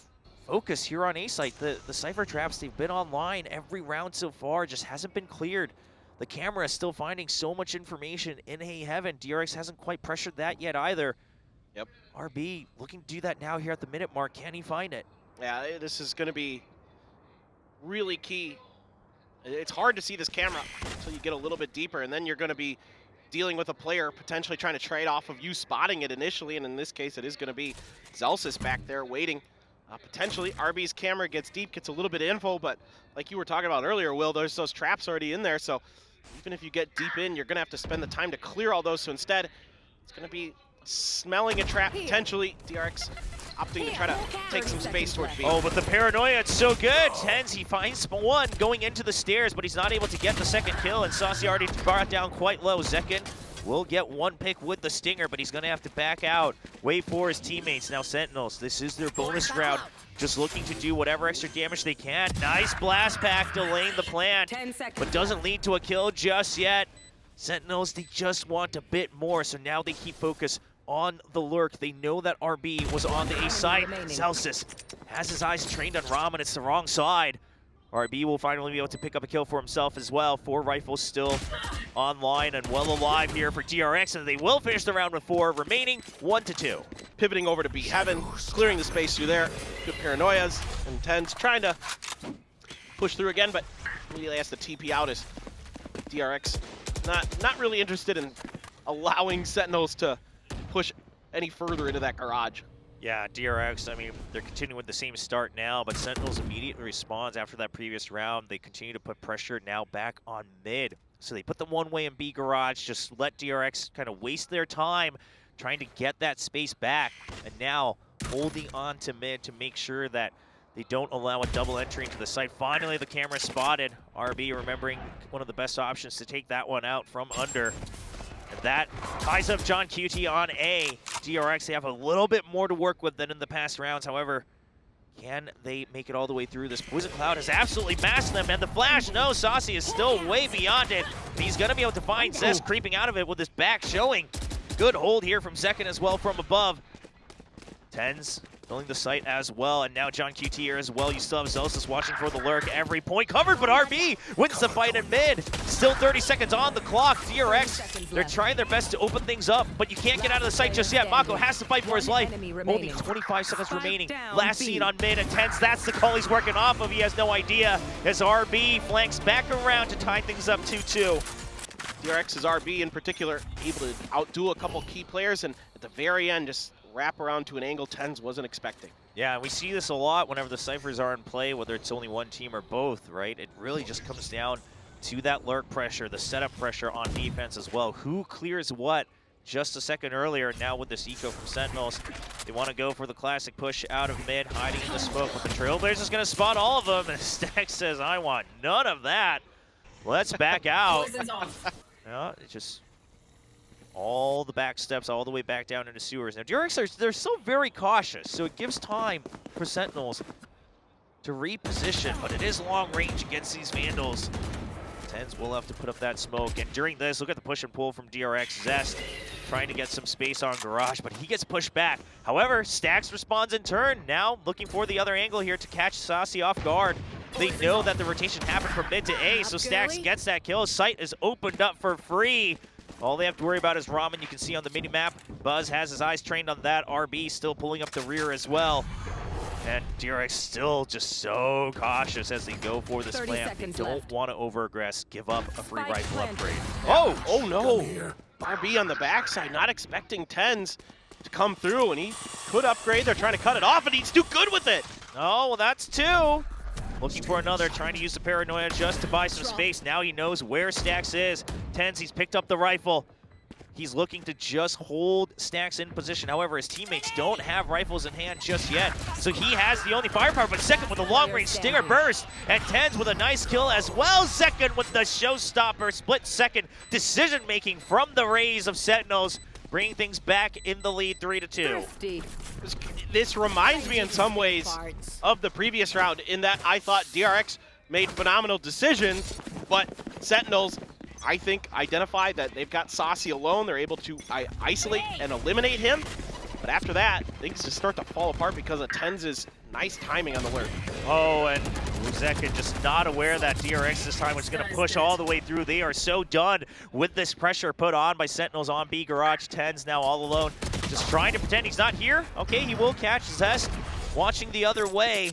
focus here on A site. The Cypher traps, they've been online every round so far, just hasn't been cleared. The camera is still finding so much information in A heaven. DRX hasn't quite pressured that yet either. Yep. RB looking to do that now here at the minute mark. Can he find it? Yeah, this is going to be really key. It's hard to see this camera until you get a little bit deeper, and then you're going to be dealing with a player potentially trying to trade off of you spotting it initially, and in this case, it is going to be Zelsis back there waiting. Potentially, RB's camera gets deep, gets a little bit of info, but like you were talking about earlier, Will, there's those traps already in there, so even if you get deep in, you're going to have to spend the time to clear all those, so instead, it's going to be smelling a trap, potentially. DRX opting to try to take some space towards B. Oh, but the paranoia, it's so good. Tense, he finds one going into the stairs, but he's not able to get the second kill, and Saucy already brought down quite low. Zekin will get 1 pick with the stinger, but he's going to have to back out. Wait for his teammates. Now Sentinels, this is their bonus round. Just looking to do whatever extra damage they can. Nice blast pack delaying the plant, but doesn't lead to a kill just yet. Sentinels, they just want a bit more, so now they keep focus on the lurk. They know that RB was on the A side. Zelsis has his eyes trained on Ram, and it's the wrong side. RB will finally be able to pick up a kill for himself as well. 4 rifles still online and well alive here for DRX, and they will finish the round with 4 remaining, 1-2. Pivoting over to B heaven, clearing the space through there. Good paranoias, and Ten's trying to push through again, but immediately has to TP out as DRX not really interested in allowing Sentinels to push any further into that garage. Yeah, DRX, I mean, they're continuing with the same start now, but Sentinels immediately responds after that previous round. They continue to put pressure now back on mid. So they put them one way in B garage, just let DRX kind of waste their time trying to get that space back. And now holding on to mid to make sure that they don't allow a double entry into the site. Finally, the camera spotted. RB remembering one of the best options to take that one out from under. And that ties up John QT on A. DRX, they have a little bit more to work with than in the past rounds. However, can they make it all the way through? This Poison Cloud has absolutely masked them, and the flash, no, Saucy is still way beyond it. He's gonna be able to find Zest creeping out of it with his back showing. Good hold here from Zekin as well from above. Tens filling the site as well, and now John QT here as well. You still have Zelsis watching for the lurk. Every point covered, but RB wins the fight in mid. Still 30 seconds on the clock. DRX, they're trying their best to open things up, but you can't get out of the site just yet. Mako has to fight for his life. Only 25 seconds remaining. Last seen on mid, and Tense, that's the call he's working off of. He has no idea as RB flanks back around to tie things up 2-2. DRX's RB in particular able to outdo a couple key players, and at the very end just wrap around to an angle Tens wasn't expecting. Yeah, we see this a lot whenever the Cyphers are in play, whether it's only one team or both, right? It really just comes down to that lurk pressure, the setup pressure on defense as well. Who clears what just a second earlier? Now with this eco from Sentinels, they want to go for the classic push out of mid, hiding in the smoke, but the Trailblazers going to spot all of them, and Stack says, I want none of that. Let's back out. Yeah, it's just all the back steps all the way back down into sewers. Now, DRX, they're still very cautious, so it gives time for Sentinels to reposition, but it is long range against these Vandals. Tens will have to put up that smoke, and during this, look at the push and pull from DRX. Zest trying to get some space on Garage, but he gets pushed back. However, Stax responds in turn, now looking for the other angle here to catch Saucy off guard. They know that the rotation happened from mid to A, so Stax gets that kill. Sight is opened up for free. All they have to worry about is Ramen. You can see on the mini-map, Buzz has his eyes trained on that. RB still pulling up the rear as well. And DRX still just so cautious as they go for this plant. They don't want to over-aggress, give up a free rifle upgrade. Oh no! RB on the backside, not expecting tens to come through, and he could upgrade. They're trying to cut it off, and he's too good with it. Oh, well, that's two. Looking for another, trying to use the paranoia just to buy some space. Now he knows where Stax is. Tens, he's picked up the rifle. He's looking to just hold Stax in position. However, his teammates don't have rifles in hand just yet. So he has the only firepower, but Second with a long-range stinger burst. And Tens with a nice kill as well. Second with the showstopper, split second decision-making from the Rays of Sentinels, bringing things back in the lead 3-2. This reminds me in some ways of the previous round in that I thought DRX made phenomenal decisions, but Sentinels, I think, identify that they've got Saucy alone. They're able to isolate and eliminate him. But after that, things just start to fall apart because of Tens' nice timing on the lurk. Oh, and Zekin just not aware that DRX this time was going to push all the way through. They are so done with this pressure put on by Sentinels on B Garage. Tens now all alone, just trying to pretend he's not here. Okay, he will catch Zest. Watching the other way,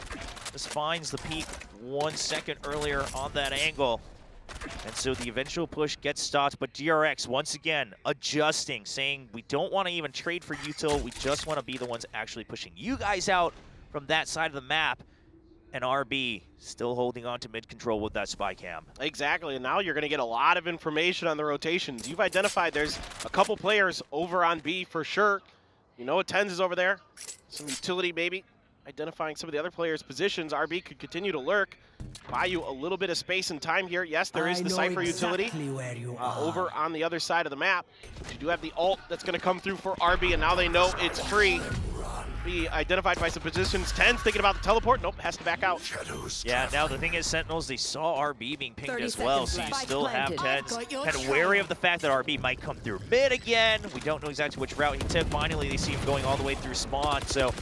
just finds the peak 1 second earlier on that angle. And so the eventual push gets stopped, but DRX once again adjusting, saying we don't want to even trade for util, we just want to be the ones actually pushing you guys out from that side of the map. And RB still holding on to mid control with that spy cam. Exactly, and now you're going to get a lot of information on the rotations. You've identified there's a couple players over on B for sure. You know what Tens is over there. Some utility maybe. Identifying some of the other players' positions. RB could continue to lurk, buy you a little bit of space and time here. Yes, there is the Cypher utility over on the other side of the map. But you do have the ult that's going to come through for RB, and now they know it's free. Be identified by some positions. Tens thinking about the teleport. Nope, has to back out. Yeah, now the thing is, Sentinels, they saw RB being pinged as well, so you still have Tens kind of wary of the fact that RB might come through mid again. We don't know exactly which route he took. Finally, they see him going all the way through spawn, so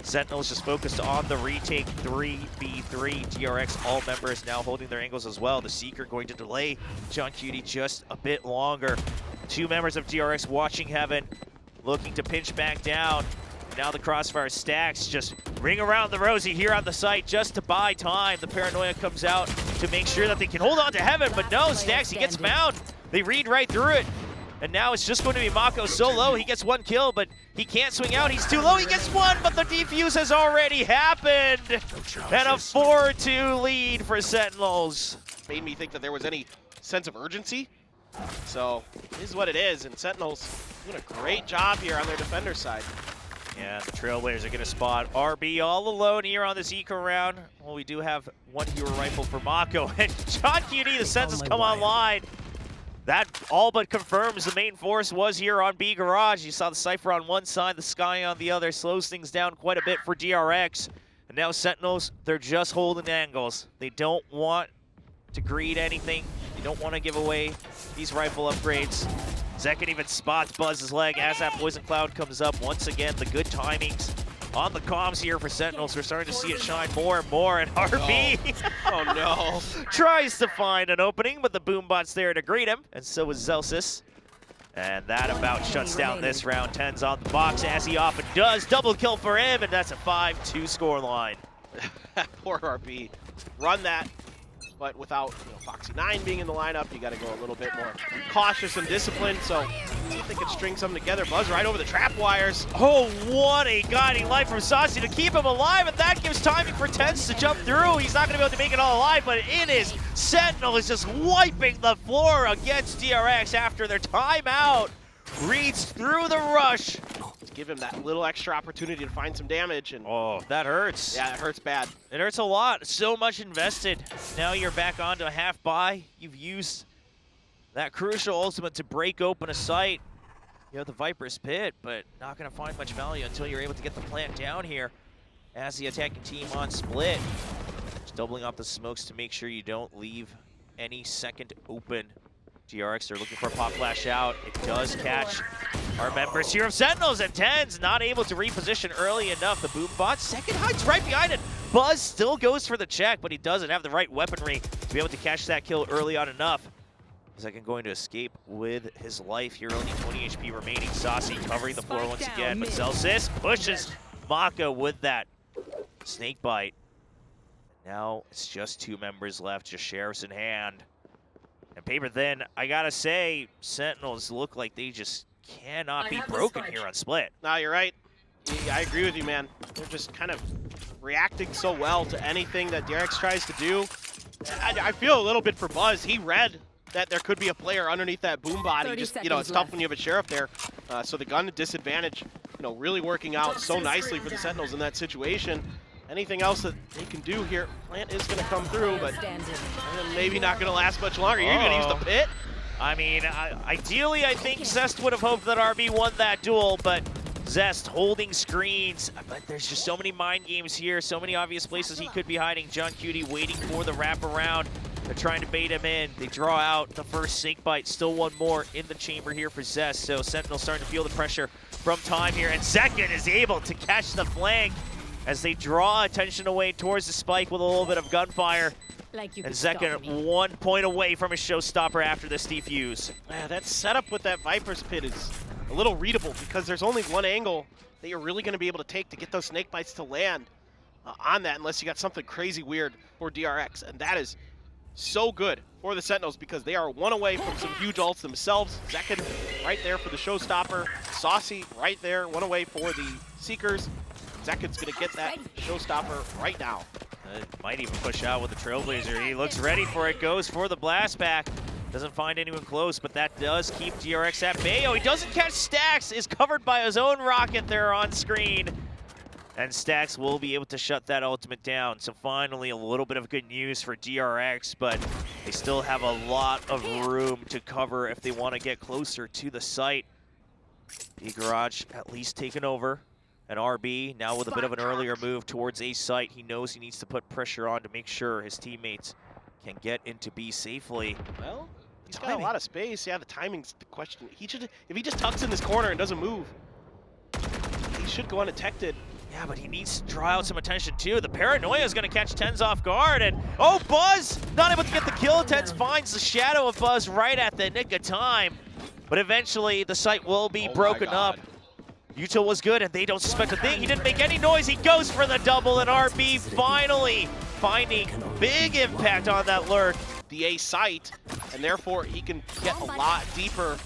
Sentinels just focused on the retake 3v3. DRX, all members now holding their angles as well. The Seeker going to delay John Cutie just a bit longer. 2 members of DRX watching heaven, looking to pinch back down. Now the crossfire Stacks just ring around the rosy here on the site just to buy time. The paranoia comes out to make sure that they can hold on to heaven, but no, Stacks, he gets found. They read right through it. And now it's just going to be Mako so low. He gets 1 kill, but he can't swing out. He's too low. He gets 1, but the defuse has already happened. And a 4-2 lead for Sentinels. Made me think that there was any sense of urgency. So it is what it is, and Sentinels doing a great job here on their defender side. Yeah, the Trailblazers are going to spot RB all alone here on this eco round. Well, we do have 1 fewer rifle for Mako. And John QD, the senses come online. That all but confirms the main force was here on B Garage. You saw the Cypher on one side, the Sky on the other. Slows things down quite a bit for DRX. And now Sentinels, they're just holding angles. They don't want to greed anything. They don't want to give away these rifle upgrades. Zekin even spots Buzz's leg as that Poison Cloud comes up. Once again, the good timings on the comms here for Sentinels. We're starting to see it shine more and more, and RB oh no, tries to find an opening, but the Boombot's there to greet him, and so is Zelsis. And that about shuts down this round. Tens on the box, as he often does. Double kill for him, and that's a 5-2 scoreline. Poor RB. Run that, but without Foxy 9 being in the lineup, you got to go a little bit more cautious and disciplined. So see if they can string something together. Buzz right over the trap wires. Oh, what a guiding light from Saucy to keep him alive, and that gives timing for Tens to jump through. He's not going to be able to make it all alive, but it is Sentinel is just wiping the floor against DRX after their timeout. Reads through the rush. Let's give him that little extra opportunity to find some damage. And oh, that hurts. Yeah, it hurts bad. It hurts a lot. So much invested. Now you're back onto a half buy. You've used that crucial ultimate to break open a site. You have the Viper's Pit, but not going to find much value until you're able to get the plant down here as the attacking team on split. Just doubling up the smokes to make sure you don't leave any second open DRX, they're looking for a pop flash out. It does catch our members here of Sentinels, and Tens not able to reposition early enough. The boom bot, second hides right behind it. Buzz still goes for the check, but he doesn't have the right weaponry to be able to catch that kill early on enough. Second going to escape with his life here, only 20 HP remaining. Saucy covering the floor once again, but Celsius pushes Maka with that snake bite. Now it's just 2 members left, just sheriffs in hand. And paper thin, I gotta say, Sentinels look like they just cannot be broken here on split. No, you're right. Yeah, I agree with you, man. They're just kind of reacting so well to anything that DRX tries to do. I feel a little bit for Buzz. He read that there could be a player underneath that boom body. Just, you know, it's tough when you have a sheriff there. So the gun disadvantage, you know, really working out so nicely for the Sentinels in that situation. Anything else that they can do here, Plant is going to come through, but maybe not going to last much longer. You're going to use the pit? I mean, ideally, I think Zest would have hoped that RB won that duel, but Zest holding screens. But there's just so many mind games here, so many obvious places he could be hiding. John Cutie waiting for the wraparound. They're trying to bait him in. They draw out the first snake bite. Still one more in the chamber here for Zest. So Sentinel starting to feel the pressure from time here. And Zekin is able to catch the flank as they draw attention away towards the spike with a little bit of gunfire. And Zekin 1 point away from a showstopper after this defuse. Yeah, that setup with that Viper's Pit is a little readable because there's only one angle that you're really going to be able to take to get those snake bites to land on that, unless you got something crazy weird for DRX. And that is so good for the Sentinels because they are 1 away from some huge ults themselves. Zekin right there for the showstopper. Saucy right there, 1 away for the Seekers. Zekin's going to get that showstopper right now. Might even push out with the Trailblazer. He looks ready for it, goes for the blast back. Doesn't find anyone close, but that does keep DRX at bay. Oh, he doesn't catch Stax, is covered by his own rocket there on screen. And Stax will be able to shut that ultimate down. So finally a little bit of good news for DRX, but they still have a lot of room to cover if they want to get closer to the site. D-Garage at least taken over. And RB now with a bit of an earlier move towards A site. He knows he needs to put pressure on to make sure his teammates can get into B safely. Well, he's got a lot of space. Yeah, the timing's the question. If he just tucks in this corner and doesn't move, he should go undetected. Yeah, but he needs to draw out some attention too. The paranoia is going to catch Tens off guard, and oh, Buzz not able to get the kill. Tens finds the shadow of Buzz right at the nick of time, but eventually the site will be broken up. Util was good, and they don't suspect a thing. He didn't make any noise. He goes for the double, and RB finally finding big impact on that lurk. The A site, and therefore he can get a lot deeper.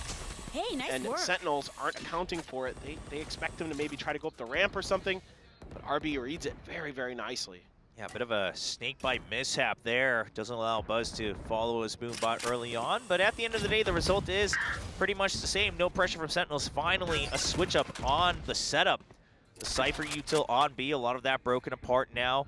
Hey, nice and work. Sentinels aren't accounting for it. They expect him to maybe try to go up the ramp or something, but RB reads it very, very nicely. Yeah, a bit of a snake bite mishap there. Doesn't allow Buzz to follow his boom bot early on, but at the end of the day, the result is pretty much the same. No pressure from Sentinels. Finally, a switch up on the setup. The Cypher Util on B, a lot of that broken apart now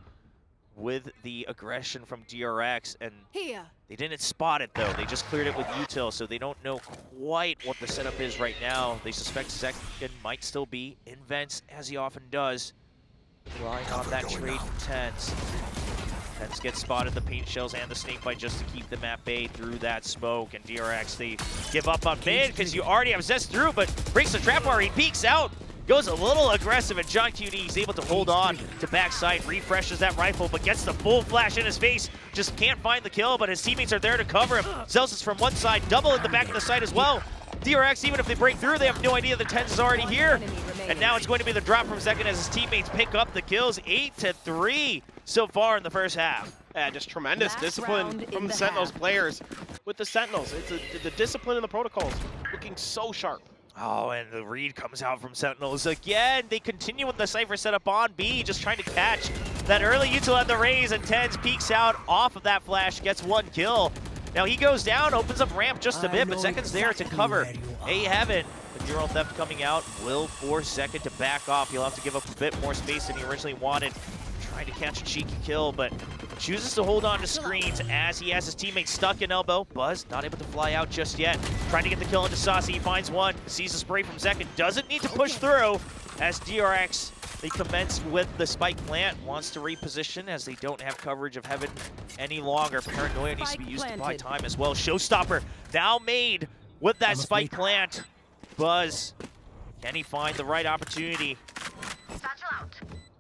with the aggression from DRX, and they didn't spot it though. They just cleared it with Util, so they don't know quite what the setup is right now. They suspect Zekin might still be in vents, as he often does. Relying on that trade from Tens. Tens gets spotted, the paint shells and the snake bite just to keep them at bay through that smoke. And DRX, they give up on mid because you already have Zest through, but breaks the trap wire. He peeks out, goes a little aggressive, and John QD is able to hold on to backside, refreshes that rifle, but gets the full flash in his face. Just can't find the kill, but his teammates are there to cover him. Celsius from one side, double at the back of the site as well. DRX, even if they break through, they have no idea the Tens is already here. And now it's going to be the drop from Zekin as his teammates pick up the kills. 8-3 so far in the first half. Yeah, just tremendous discipline from the Sentinels players. With the Sentinels, it's the discipline in the protocols looking so sharp. Oh, and the read comes out from Sentinels again. They continue with the Cypher setup on B, just trying to catch that early util at the raise, and Tens peeks out off of that flash, gets 1 kill. Now he goes down, opens up ramp just a bit, but Zekin's there to cover A Heaven. The Mural Theft coming out will force Zekin to back off. He'll have to give up a bit more space than he originally wanted. Trying to catch a cheeky kill, but chooses to hold on to screens as he has his teammates stuck in elbow. Buzz not able to fly out just yet. Trying to get the kill into Saucy. He finds one. Sees the spray from Zek and doesn't need to push through as DRX, they commence with the spike plant. Wants to reposition as they don't have coverage of Heaven any longer. Paranoia needs to be used to buy time as well. Showstopper now made with that spike plant. Buzz, can he find the right opportunity?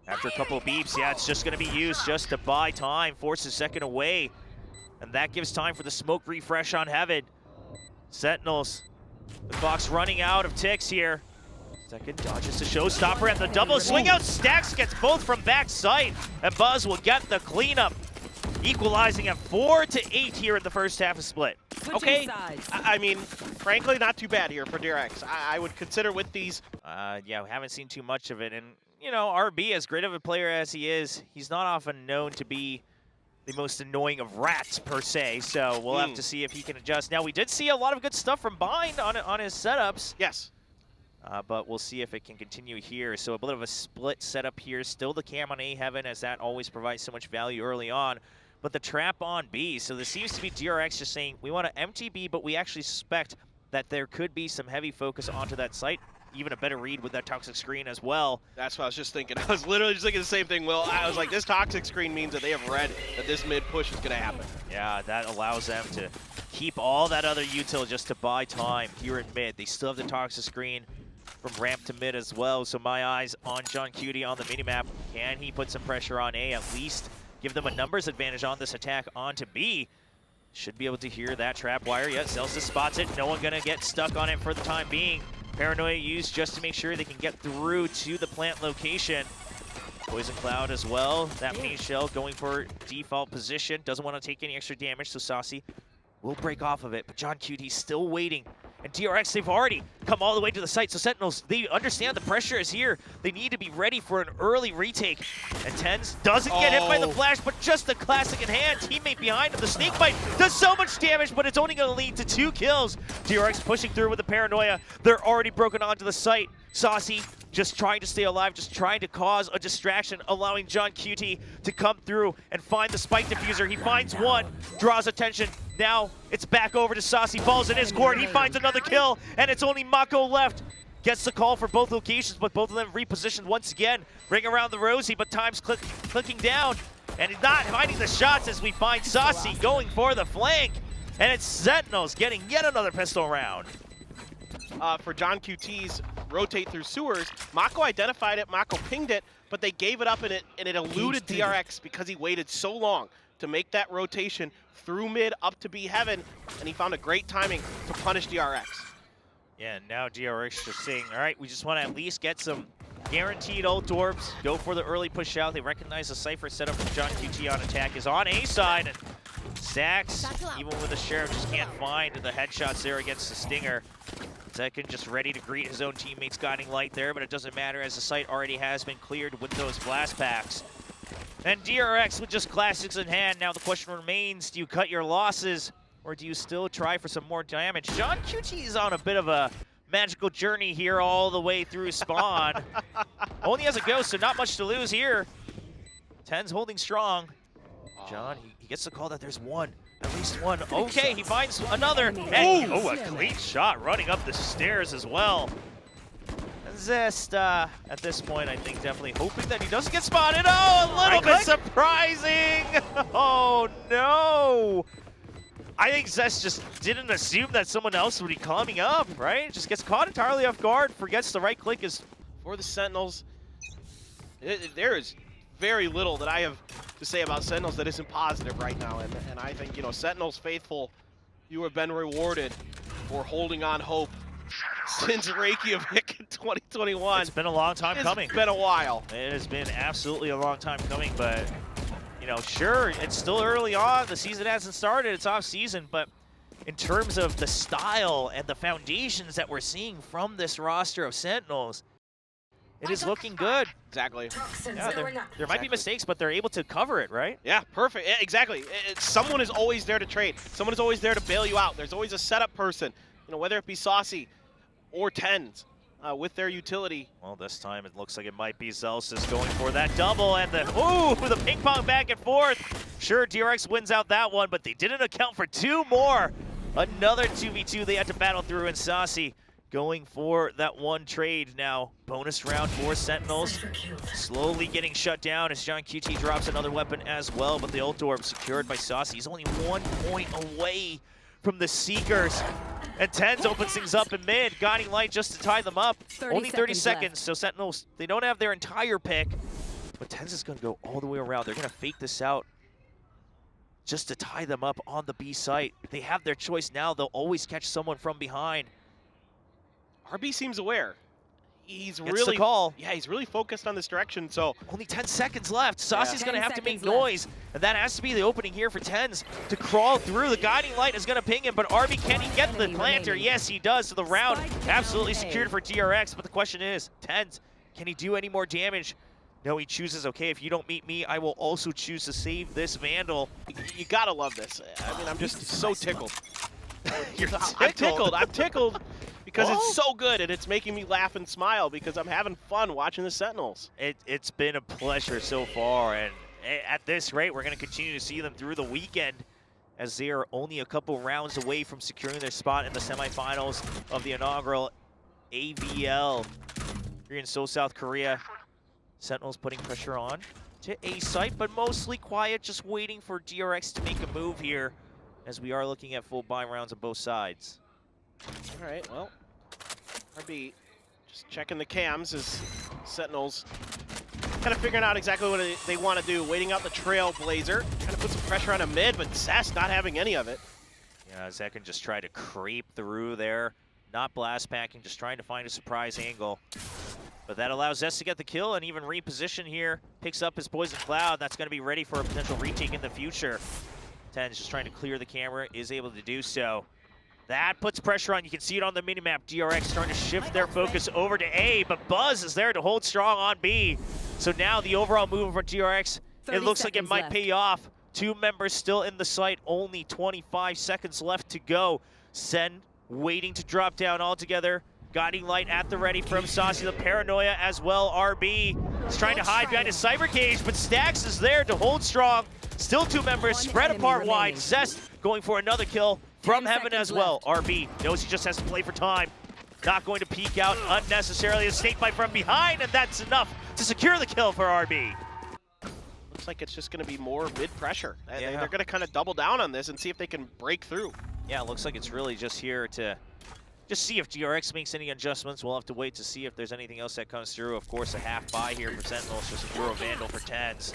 After a couple of beeps, yeah, it's just going to be used just to buy time. Forces second away. And that gives time for the smoke refresh on Heaven. Sentinels, the clock's running out of ticks here. Second dodges the Showstopper and the double swing out. Stacks gets both from backside. And Buzz will get the cleanup. Equalizing at 4-8 here in the first half of split. Okay, I mean, frankly, not too bad here for DRX. I would consider with these. Yeah, we haven't seen too much of it. And, you know, RB, as great of a player as he is, he's not often known to be the most annoying of rats, per se. So we'll have to see if he can adjust. Now, we did see a lot of good stuff from Bind on his setups. Yes. But we'll see if it can continue here. So a bit of a split setup here. Still the cam on A Heaven, as that always provides so much value early on. But the trap on B. So this seems to be DRX just saying, we want to empty B, but we actually suspect that there could be some heavy focus onto that site. Even a better read with that toxic screen as well. That's what I was just thinking. I was literally just thinking the same thing, Will. I was like, this toxic screen means that they have read that this mid push is going to happen. Yeah, that allows them to keep all that other util just to buy time here in mid. They still have the toxic screen from ramp to mid as well. So my eyes on John Cutie on the minimap. Can he put some pressure on A at least? Give them a numbers advantage on this attack onto B. Should be able to hear that trap wire. Yeah, Celsius spots it. No one gonna get stuck on it for the time being. Paranoia used just to make sure they can get through to the plant location. Poison Cloud as well. That mini shell going for default position. Doesn't want to take any extra damage, so Saucy will break off of it. But John Cutie's still waiting. And DRX, they've already come all the way to the site. So Sentinels, they understand the pressure is here. They need to be ready for an early retake. And Tens doesn't get hit by the flash, but just the classic in hand. Teammate behind him, the snake bite does so much damage, but it's only going to lead to 2 kills. DRX pushing through with the Paranoia. They're already broken onto the site. Saucy just trying to stay alive, just trying to cause a distraction, allowing John Cutie to come through and find the spike diffuser. He finds one, draws attention. Now it's back over to Saucy, falls in his court. He finds another kill, and it's only Mako left. Gets the call for both locations, but both of them repositioned once again. Ring around the rosy, but time's clicking down. And he's not finding the shots as we find Saucy going for the flank. And it's Sentinels getting yet another pistol round. For John QT's rotate through sewers, Mako identified it, Mako pinged it, but they gave it up and it eluded DRX because he waited so long to make that rotation through mid up to B Heaven, and he found a great timing to punish DRX. Yeah, now DRX just saying, all right, we just want to at least get some guaranteed ult orbs, go for the early push out. They recognize the Cypher setup from John QT on attack is on A side, and Stacks, even with the Sheriff, just can't find the headshots there against the Stinger. Second just ready to greet his own teammates guiding light there, but it doesn't matter as the site already has been cleared with those blast packs. And DRX with just classics in hand. Now the question remains, do you cut your losses or do you still try for some more damage? John QT is on a bit of a magical journey here all the way through spawn. Only has a ghost, so not much to lose here. Ten's holding strong. John, he gets the call that there's one. At least one. Okay, he finds another. And, a clean shot running up the stairs as well. Zest, at this point, I think definitely hoping that he doesn't get spotted. Oh, a little bit surprising. Oh, no. I think Zest just didn't assume that someone else would be coming up, right? Just gets caught entirely off guard, forgets the right click is. For the Sentinels, there is very little that I have to say about Sentinels that isn't positive right now. And I think, you know, Sentinels faithful, you have been rewarded for holding on hope since Reykjavik in 2021. It's been a long time coming. It's been a while. It has been absolutely a long time coming, but, you know, sure, it's still early on. The season hasn't started. It's off season, but in terms of the style and the foundations that we're seeing from this roster of Sentinels, it is looking good. Exactly. Yeah, there might be mistakes, but they're able to cover it, right? Yeah, perfect. Yeah, exactly. Someone is always there to trade. Someone is always there to bail you out. There's always a setup person, you know, whether it be Saucy or Tens with their utility. Well, this time it looks like it might be Zelsis going for that double, and the ping pong back and forth. Sure, DRX wins out that one, but they didn't account for 2 more. Another 2v2 they had to battle through, and Saucy going for that one trade now. Bonus round for Sentinels. Slowly getting shut down as John QT drops another weapon as well, but the ult orb secured by Saucy. He's only 1 point away from the Seekers. And TenZ opens things up in mid. Guiding Light just to tie them up. Only 30 seconds, so Sentinels, they don't have their entire pick. But TenZ is going to go all the way around. They're going to fake this out just to tie them up on the B site. They have their choice now. They'll always catch someone from behind. RB seems aware. He's Gets really the call. Yeah, he's really focused on this direction. So only 10 seconds left. Saucy's going to have to make 10 seconds noise, and that has to be the opening here for TenZ to crawl through. The Guiding Light is going to ping him, but RB, can he get the planter? Yes, he does. So the round absolutely secured for DRX, but the question is, TenZ, can he do any more damage? No, he chooses, okay, if you don't meet me, I will also choose to save this Vandal. you gotta love this. I mean, I'm just so tickled. You're I'm tickled because Oh. it's so good and it's making me laugh and smile because I'm having fun watching the Sentinels. It's been a pleasure so far, and at this rate, we're going to continue to see them through the weekend as they are only a couple rounds away from securing their spot in the semifinals of the inaugural AVL here in Seoul, South Korea. Sentinels putting pressure on to A site, but mostly quiet, just waiting for DRX to make a move here as we are looking at full buy rounds on both sides. All right, well, RB just checking the cams as Sentinels kind of figuring out exactly what they want to do, waiting out the Trailblazer, trying to put some pressure on a mid, but Zest not having any of it. Yeah, Zekin just tried to creep through there, not blast packing, just trying to find a surprise angle. But that allows Zest to get the kill and even reposition here. Picks up his Poison Cloud. That's going to be ready for a potential retake in the future. TenZ just trying to clear the camera, is able to do so. That puts pressure on. You can see it on the minimap. DRX starting to shift their focus over to A, but Buzz is there to hold strong on B. So now the overall move for DRX, it looks like it might pay off. 2 members still in the site, only 25 seconds left to go. SEN waiting to drop down altogether. Guiding Light at the ready from Saucy, the Paranoia as well. RB is trying to hide behind his Cyber Cage, but Stax is there to hold strong. Still 2 members spread apart wide. Zest going for another kill from Heaven as well. RB knows he just has to play for time. Not going to peek out unnecessarily. A snake bite from behind, and that's enough to secure the kill for RB. Looks like it's just going to be more mid pressure. Yeah. They're going to kind of double down on this and see if they can break through. Yeah, it looks like it's really just here to just see if DRX makes any adjustments. We'll have to wait to see if there's anything else that comes through. Of course, a half buy here for Sentinels, just a Euro Vandal for TenZ.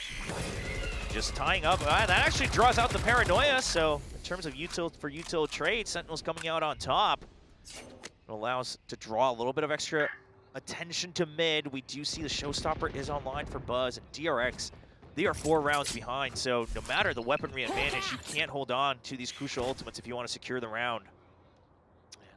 Just tying up. That actually draws out the Paranoia, so in terms of util trade, Sentinels coming out on top. It allows to draw a little bit of extra attention to mid. We do see the Showstopper is online for Buzz, and DRX, they are 4 rounds behind, so no matter the weaponry advantage, you can't hold on to these crucial ultimates if you want to secure the round.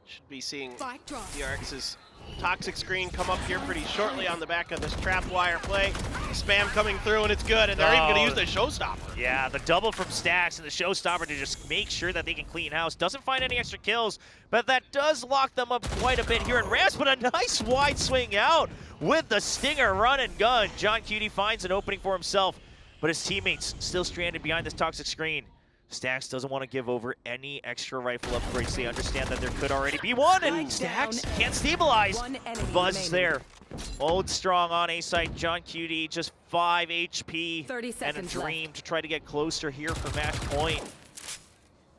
Should be seeing DRX's toxic screen come up here pretty shortly on the back of this trap wire play. Spam coming through, and it's good, and they're even going to use the Showstopper. Yeah, the double from Stax and the Showstopper to just make sure that they can clean house. Doesn't find any extra kills, but that does lock them up quite a bit here in Ramps, but a nice wide swing out with the Stinger run and gun. John QT finds an opening for himself, but his teammates still stranded behind this toxic screen. Stax doesn't want to give over any extra rifle upgrades. They understand that there could already be one, and Stax can't stabilize. Buzz is there. Old strong on A site. John QT just 5 HP and a dream to try to get closer here for match point.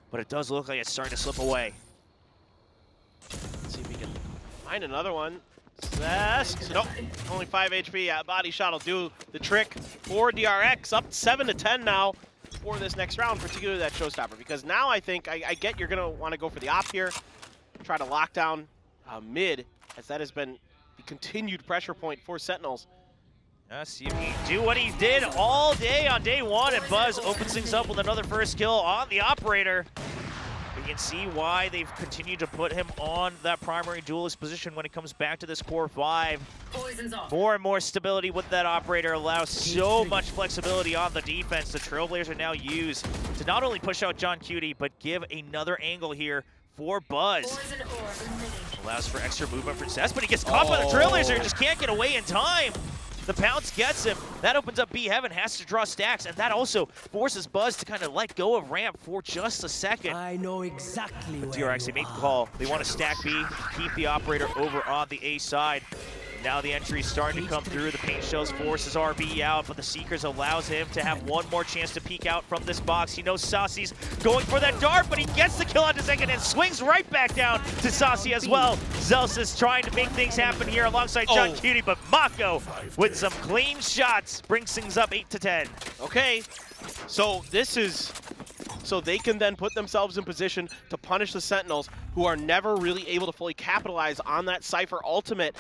But it does look like it's starting to slip away. Let's see if we can find another one. Zest. Nope. Only 5 HP. Body shot will do the trick for DRX. Up 7-10 now for this next round, particularly that Showstopper, because now I think I get you're going to want to go for the op here, try to lock down mid, as that has been the continued pressure point for Sentinels. See if he can do what he did all day on day 1, and Buzz opens things up with another first kill on the operator. We can see why they've continued to put him on that primary duelist position when it comes back to this core 5. More and more stability with that operator allows so much flexibility on the defense. The Trailblazer now used to not only push out John QT, but give another angle here for Buzz. Allows for extra movement for Zest, but he gets caught by the Trailblazer, just can't get away in time. The pounce gets him. That opens up B Heaven, has to draw stacks, and that also forces Buzz to kind of let go of ramp for just a second. I know exactly But where DRX, they make the call. They want to stack B, keep the operator over on the A side. Now the entry is starting to come through. The paint shells forces RB out, but the Seekers allows him to have one more chance to peek out from this box. He knows Saucy's going for that dart, but he gets the kill on the second and swings right back down to Saucy as well. Zelsis trying to make things happen here alongside John Cutie, but Mako with some clean shots brings things up 8-10. Okay, so this is so they can then put themselves in position to punish the Sentinels, who are never really able to fully capitalize on that Cypher ultimate.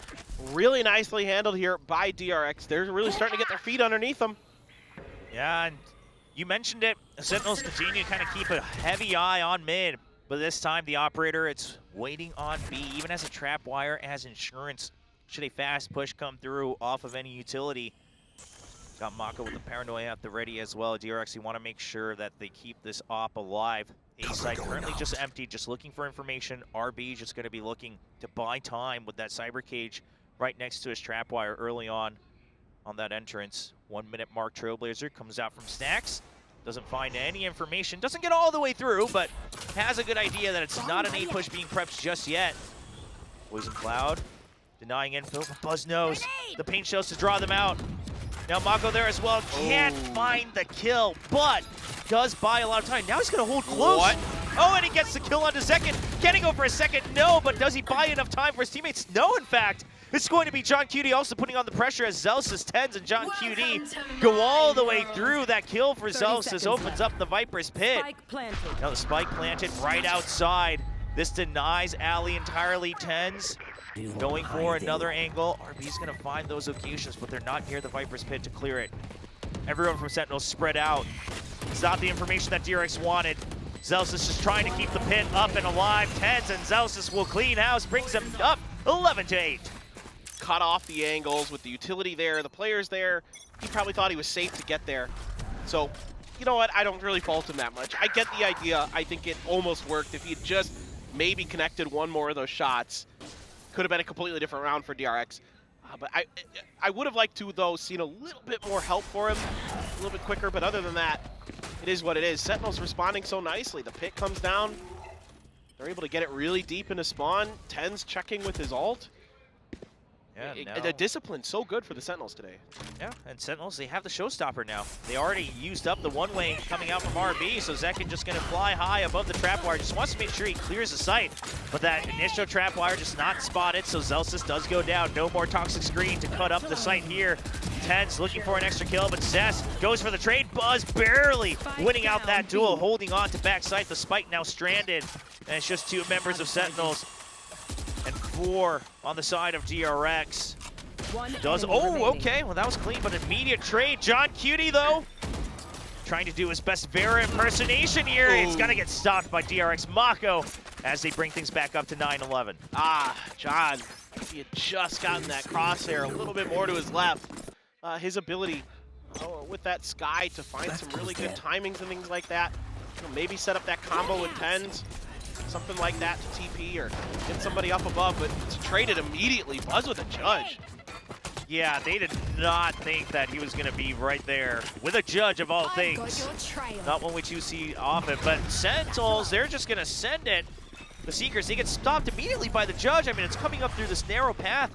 Really nicely handled here by DRX. They're really starting to get their feet underneath them. Yeah, and you mentioned it. The Sentinels continue to kind of keep a heavy eye on mid, but this time the operator, it's waiting on B, even as a trap wire, as insurance. Should a fast push come through off of any utility. Got Mako with the paranoia at the ready as well. DRX, you want to make sure that they keep this op alive. A side currently just empty, just looking for information. RB just going to be looking to buy time with that cyber cage right next to his trap wire early on that entrance. 1 minute mark. Trailblazer comes out from stacks. Doesn't find any information. Doesn't get all the way through, but has a good idea that it's not an A push being prepped just yet. Poison Cloud denying info, but Buzz knows the paint shells to draw them out. Now Mako there as well, can't find the kill, but does buy a lot of time. Now he's gonna hold close. What? Oh, and he gets the kill on the second. Can he go for a second? No, but does he buy enough time for his teammates? No, in fact. It's going to be John Cutie also putting on the pressure as Zelsis 10s and John Cutie go all the way through. That kill for Zelsis opens up the Viper's pit. Now the spike planted right outside. This denies Alley entirely. 10s going for another angle. RB's gonna find those occasions, but they're not near the Viper's pit to clear it. Everyone from Sentinels spread out. It's not the information that DRX wanted. Zelsis just trying to keep the pit up and alive. 10s and Zelsis will clean house, brings them up 11-8. Cut off the angles with the utility there, the players there. He probably thought he was safe to get there. So, you know what? I don't really fault him that much. I get the idea. I think it almost worked. If he had just maybe connected one more of those shots, could have been a completely different round for DRX. But I would have liked to, though, seen a little bit more help for him, a little bit quicker. But other than that, it is what it is. Sentinel's responding so nicely. The pit comes down. They're able to get it really deep into spawn. 10's checking with his ult. Yeah, the discipline's so good for the Sentinels today. Yeah, and Sentinels, they have the showstopper now. They already used up the one-way coming out from RB, so Zekin just going to fly high above the trap wire. Just wants to make sure he clears the site. But that initial trap wire just not spotted, so Zelsis does go down. No more toxic screen to cut up the site here. 10's looking for an extra kill, but Zest goes for the trade. Buzz barely winning out that duel, holding on to backside. The spike now stranded, and it's just two members of Sentinels. And 4 on the side of DRX. Okay, well that was clean, but immediate trade. John Cutie though, trying to do his best Vera impersonation here. It's gonna get stopped by DRX Mako as they bring things back up to 9-11. John, if he had just gotten that crosshair a little bit more to his left, his ability with that Sky to find some really good timings and things like that. You know, maybe set up that combo with 10s. Something like that to TP or get somebody up above, but to trade it immediately. Buzz with a judge. Yeah, they did not think that he was going to be right there with a judge of all things. Not one we do see often, but Sentinels, they're just going to send it. The Seekers, they get stopped immediately by the judge. I mean, it's coming up through this narrow path.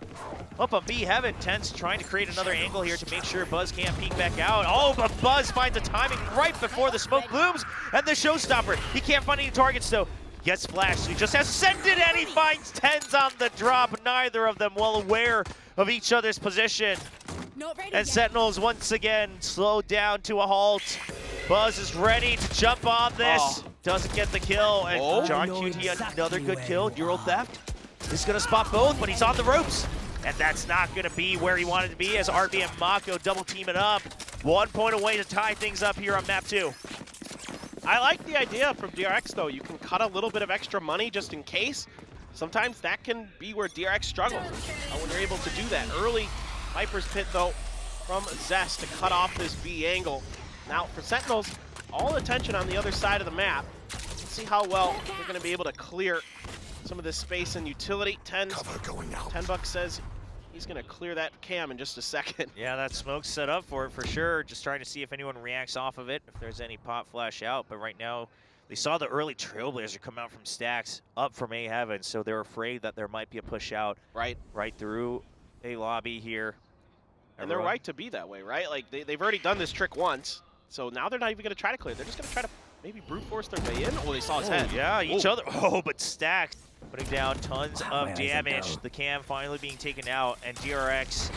Up on B Heaven, 10's trying to create another angle here to make sure Buzz can't peek back out. Oh, but Buzz finds the timing right before the smoke blooms, and the showstopper. He can't find any targets, though. Gets flashed, he just has sent it, and he finds 10's on the drop. Neither of them well aware of each other's position. And Sentinels once again slowed down to a halt. Buzz is ready to jump on this. Doesn't get the kill, and John Cutie another good kill. Neural theft. He's gonna spot both, but he's on the ropes. And that's not gonna be where he wanted to be as RB and Mako double team it up. 1 point away to tie things up here on map 2. I like the idea from DRX, though. You can cut a little bit of extra money just in case. Sometimes that can be where DRX struggles when you're able to do that. Early Viper's Pit, though, from Zest to cut off this B angle. Now, for Sentinels, all attention on the other side of the map. Let's see how well they're going to be able to clear some of this space and utility. 10 bucks says He's going to clear that cam in just a second. Yeah, that smoke's set up for it for sure. Just trying to see if anyone reacts off of it, if there's any pop flash out. But right now, they saw the early Trailblazer come out from Stacks up from A Heaven, so they're afraid that there might be a push out right through a lobby here. And they're right to be that way, right? Like, they've already done this trick once, so now they're not even going to try to clear. They're just going to try to maybe brute force their way in. Oh, they saw his head. Yeah, each other. Oh, but Stacks putting down tons of damage. The cam finally being taken out, and DRX,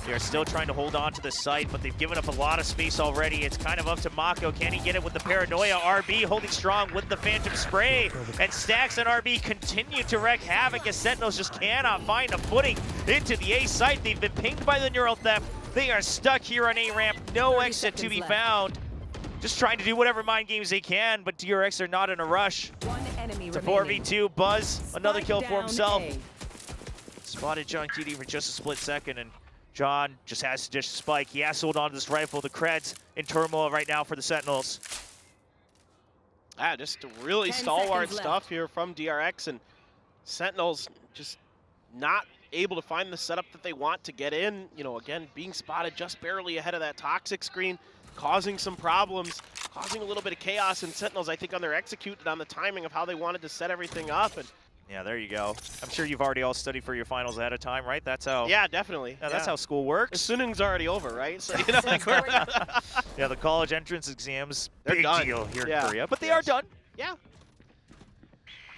they're still trying to hold on to the site, but they've given up a lot of space already. It's kind of up to Mako. Can he get it with the paranoia? RB holding strong with the Phantom Spray, and Stacks and RB continue to wreak havoc as Sentinels just cannot find a footing into the A site. They've been pinged by the neural theft. They are stuck here on A ramp. No exit to be found. Just trying to do whatever mind games they can, but DRX are not in a rush. It's a 4v2. Buzz, another kill for himself. Spotted John QT for just a split second, and John just has to dish spike. He has to hold on to this rifle. The creds in turmoil right now for the Sentinels. Just really stalwart stuff here from DRX, and Sentinels just not able to find the setup that they want to get in. You know, again, being spotted just barely ahead of that toxic screen, causing some problems, causing a little bit of chaos in Sentinels, I think, on their execute and on the timing of how they wanted to set everything up. And yeah, there you go. I'm sure you've already all studied for your finals ahead of time, right? That's how. Yeah, definitely. Yeah, that's how school works. The Sunung's already over, right? So, you know, like yeah, the college entrance exams, they're big done. deal here in Korea, but they are done. Yeah.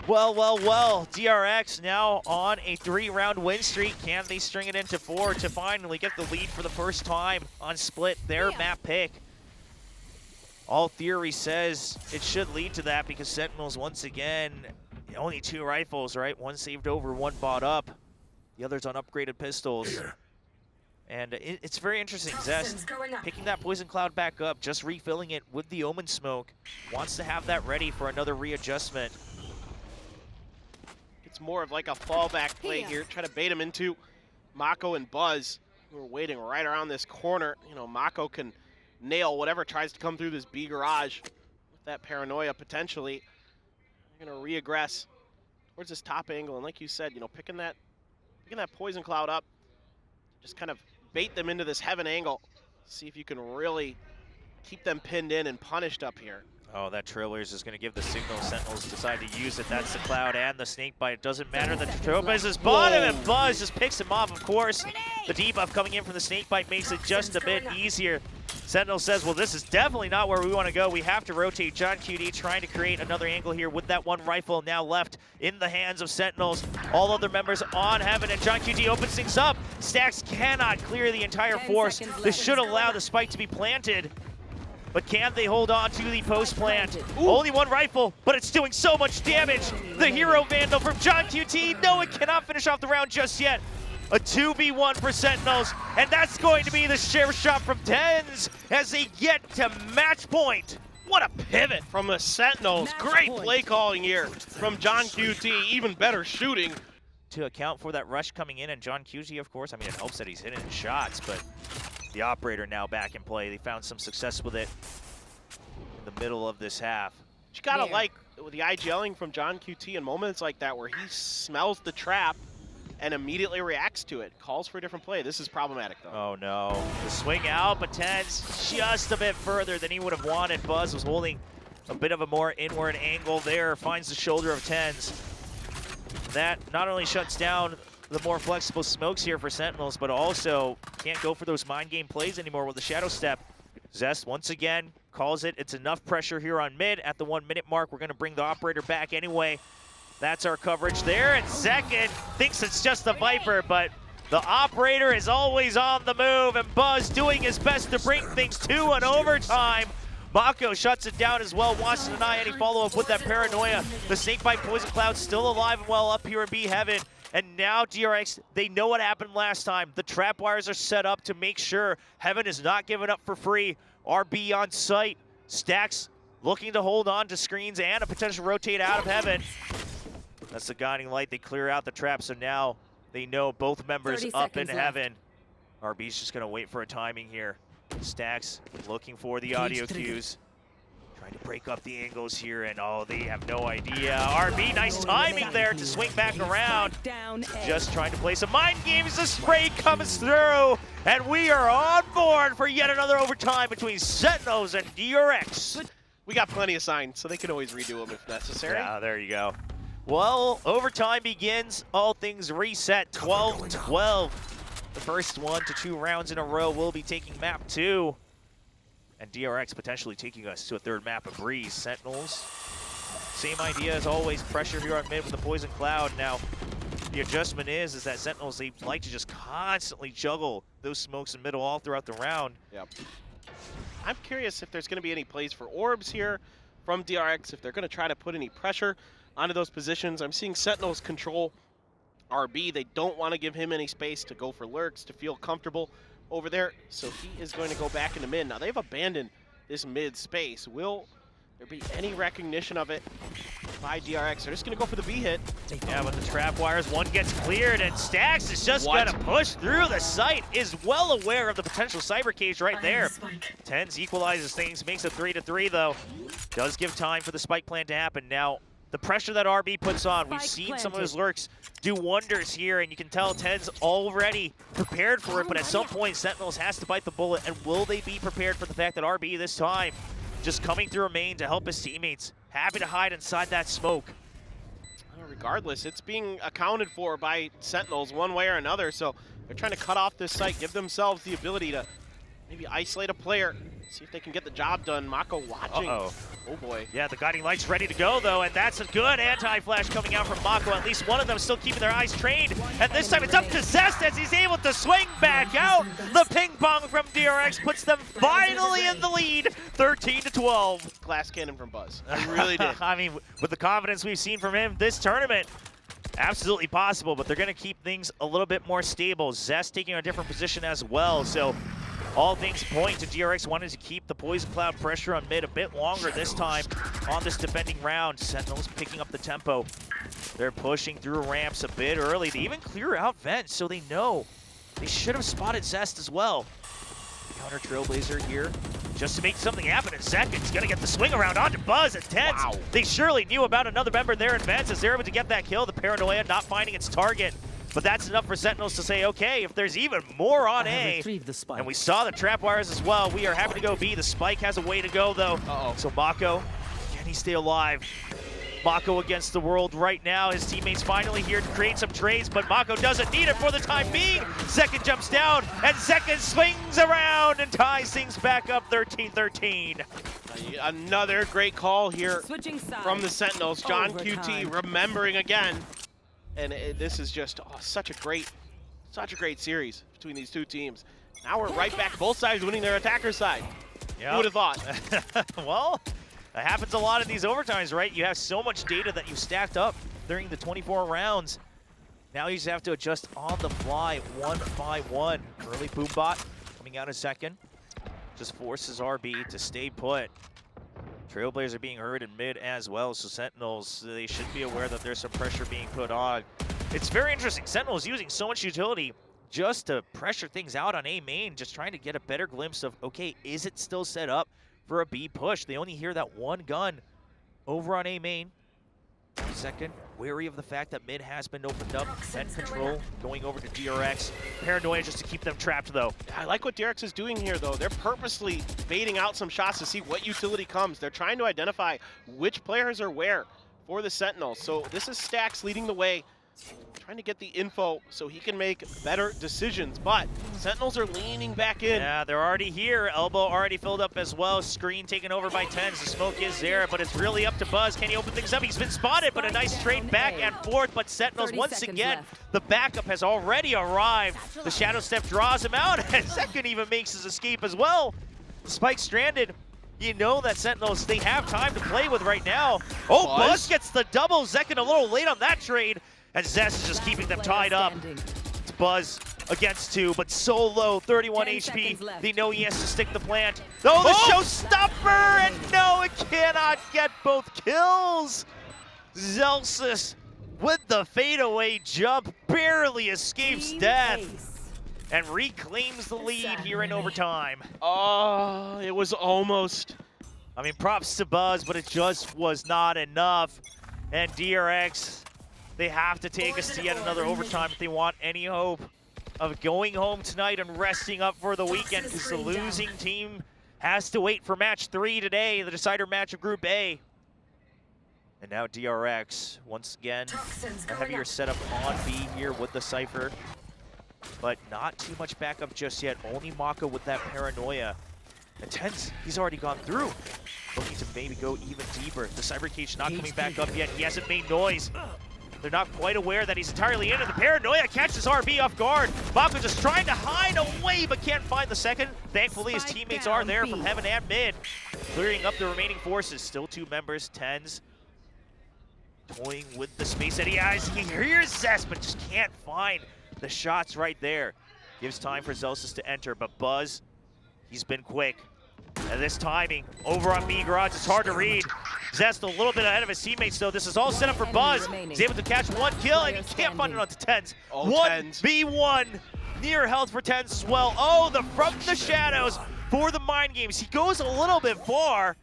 Well, well, well, DRX now on a 3-round win streak. Can they string it into 4 to finally get the lead for the first time on Split, their map pick? All theory says it should lead to that because Sentinels, once again, only 2 rifles, right? One saved over, one bought up. The other's on upgraded pistols. And it's very interesting. Zest picking that Poison Cloud back up, just refilling it with the Omen Smoke. Wants to have that ready for another readjustment. It's more of like a fallback play here. Try to bait him into Mako and Buzz, who are waiting right around this corner. You know, Mako can nail whatever tries to come through this B garage with that paranoia potentially. They're gonna reaggress towards this top angle, and like you said, you know, picking that Poison Cloud up, just kind of bait them into this heaven angle. See if you can really keep them pinned in and punished up here. Oh, that Trailblazer is going to give the signal. Sentinels decide to use it. That's the Cloud and the Snake Bite. It doesn't matter. The Trailblazer is bottom, and Buzz just picks him off, of course. The debuff coming in from the Snake Bite makes it just a bit easier. Sentinel says, well, this is definitely not where we want to go. We have to rotate. John QT trying to create another angle here with that one rifle now left in the hands of Sentinels. All other members on Heaven, and John QT opens things up. Stacks cannot clear the entire force. This should allow the spike to be planted. But can they hold on to the post plant? Only one rifle, but it's doing so much damage. The Hero Vandal from John QT. No, it cannot finish off the round just yet. A 2v1 for Sentinels, and that's going to be the share shot from TenZ as they get to match point. What a pivot from the Sentinels. Great play calling here from John QT. Even better shooting. To account for that rush coming in, and John QT, of course, I mean, it helps that he's hitting shots, but the operator now back in play. They found some success with it in the middle of this half. You gotta like the IGLing from John QT in moments like that where he smells the trap and immediately reacts to it. Calls for a different play. This is problematic, though. Oh, no. The swing out, but TenZ just a bit further than he would have wanted. Buzz was holding a bit of a more inward angle there. Finds the shoulder of TenZ. That not only shuts down the more flexible smokes here for Sentinels, but also can't go for those mind game plays anymore with the Shadow Step. Zest, once again, calls it. It's enough pressure here on mid. At the 1 minute mark, we're going to bring the operator back anyway. That's our coverage there. And second, thinks it's just the Viper, but the operator is always on the move, and Buzz doing his best to bring things to an overtime. Mako shuts it down as well, wants to deny any follow-up with that paranoia. The Snakebite Poison Cloud still alive and well up here in B Heaven. And now DRX, they know what happened last time. The trap wires are set up to make sure Heaven is not given up for free. RB on site. Stacks looking to hold on to screens and a potential rotate out of Heaven. That's the guiding light. They clear out the trap, so now they know both members up in Heaven. RB's just going to wait for a timing here. Stacks looking for the audio cues. Trying to break up the angles here, and oh, they have no idea. RB, nice timing there to swing back around. Just trying to play some mind games. The spray comes through, and we are on board for yet another overtime between Sentinels and DRX. We got plenty of signs, so they can always redo them if necessary. Yeah, there you go. Well, overtime begins. All things reset. 12-12. The first 1 to 2 rounds in a row will be taking map 2. And DRX potentially taking us to a third map of Breeze. Sentinels, same idea as always. Pressure here on mid with the Poison Cloud. Now, the adjustment is that Sentinels, they like to just constantly juggle those smokes in middle all throughout the round. Yep. I'm curious if there's going to be any plays for orbs here from DRX, if they're going to try to put any pressure onto those positions. I'm seeing Sentinels control RB. They don't want to give him any space to go for lurks, to feel comfortable over there, so he is going to go back into mid. Now they've abandoned this mid space. Will there be any recognition of it by DRX? They're just going to go for the B hit. Yeah, but the trap wires, one gets cleared, and Stax is just going to push through the site, is well aware of the potential cyber cage right there. Tens equalizes things, makes it 3-3 though. Does give time for the spike plan to happen. Now, the pressure that RB puts on, we've seen some of his lurks do wonders here, and you can tell Tens already prepared for it, but at some point Sentinels has to bite the bullet, and will they be prepared for the fact that RB this time just coming through a main to help his teammates, happy to hide inside that smoke? Regardless, it's being accounted for by Sentinels one way or another, so they're trying to cut off this site, give themselves the ability to maybe isolate a player, see if they can get the job done. Mako watching. Oh boy. Yeah, the guiding light's ready to go though, and that's a good anti-flash coming out from Mako. At least one of them still keeping their eyes trained. And this time it's up to Zest as he's able to swing back out. The ping pong from DRX puts them finally in the lead, 13-12. Glass cannon from Buzz. I really did. I mean, with the confidence we've seen from him this tournament, absolutely possible, but they're going to keep things a little bit more stable. Zest taking a different position as well, so all things point to DRX wanting to keep the Poison Cloud pressure on mid a bit longer this time on this defending round. Sentinels picking up the tempo. They're pushing through ramps a bit early. They even clear out vents, so they know they should have spotted Zest as well. Counter Trailblazer here just to make something happen in seconds. Gonna get the swing around onto Buzz and Tens. Wow. They surely knew about another member there in vents as they're able to get that kill. The Paranoia not finding its target. But that's enough for Sentinels to say, okay, if there's even more on A, and we saw the trap wires as well, we are happy to go B. The spike has a way to go, though. So Mako, can he stay alive? Mako against the world right now. His teammates finally here to create some trades, but Mako doesn't need it for the time being. Second jumps down, and Second swings around and ties things back up 13-13. Another great call here from the Sentinels. John QT remembering again. And this is just such a great series between these two teams. Now we're right back, both sides winning their attacker side. Yep. Who would have thought? Well, that happens a lot in these overtimes, right? You have so much data that you stacked up during the 24 rounds. Now you just have to adjust on the fly, 1 by 1. Early Boombot coming out in second. Just forces RB to stay put. Trailblazer being heard in mid as well, so Sentinels, they should be aware that there's some pressure being put on. It's very interesting. Sentinels using so much utility just to pressure things out on A main, just trying to get a better glimpse of, okay, is it still set up for a B push? They only hear that one gun over on A main. Second, wary of the fact that mid has been opened up. Vent control going over to DRX. Paranoia just to keep them trapped, though. I like what DRX is doing here, though. They're purposely baiting out some shots to see what utility comes. They're trying to identify which players are where for the Sentinels. So this is Stax leading the way, trying to get the info so he can make better decisions. But Sentinels are leaning back in. Yeah, they're already here. Elbow already filled up as well. Screen taken over by Tens. The smoke is there, but it's really up to Buzz. Can he open things up? He's been spotted, but a nice trade back and forth. But Sentinels, once again, the backup has already arrived. The Shadow Step draws him out, and Second even makes his escape as well. The Spike stranded. You know that Sentinels, they have time to play with right now. Oh, Buzz gets the double. Second a little late on that trade. And Zest is just keeping them tied up. It's Buzz against 2, but so low, 31 HP. They know he has to stick the plant. Oh, the showstopper! And no, it cannot get both kills. Zelsis with the fadeaway jump barely escapes death and reclaims the lead here in overtime. Oh, it was almost I mean, props to Buzz, but it just was not enough. And DRX, they have to take us to yet another overtime if they want any hope of going home tonight and resting up for the weekend, because the losing team has to wait for match 3 today, the decider match of Group A. And now DRX, once again, a heavier setup on B here with the Cypher. But not too much backup just yet. Only Maka with that paranoia. And TenZ, he's already gone through. Looking to maybe go even deeper. The Cyber Cage not coming back up yet. He hasn't made noise. They're not quite aware that he's entirely in, and the paranoia catches RB off guard. Maka just trying to hide away, but can't find the second. Thankfully, his teammates are there from heaven and mid, clearing up the remaining forces. Still 2 members, TenZ toying with the space that he has. He hears Zest, but just can't find the shots right there. Gives time for Zelsis to enter, but Buzz, he's been quick. And this timing over on B Garage, it's hard to read. Zest a little bit ahead of his teammates, though. This is all set up for Buzz. He's able to catch 1 kill, and he can't find it onto TenZ. 1v1, near health for TenZ as well. Oh, from the shadows for the mind games. He goes a little bit far,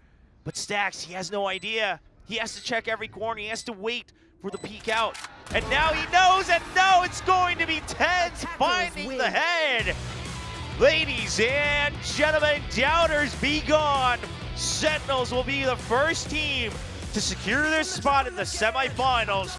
but Stacks, he has no idea. He has to check every corner. He has to wait for the peek out. And now he knows, and no, it's going to be TenZ finding the head. Ladies and gentlemen, doubters be gone. Sentinels will be the first team to secure their spot in the semifinals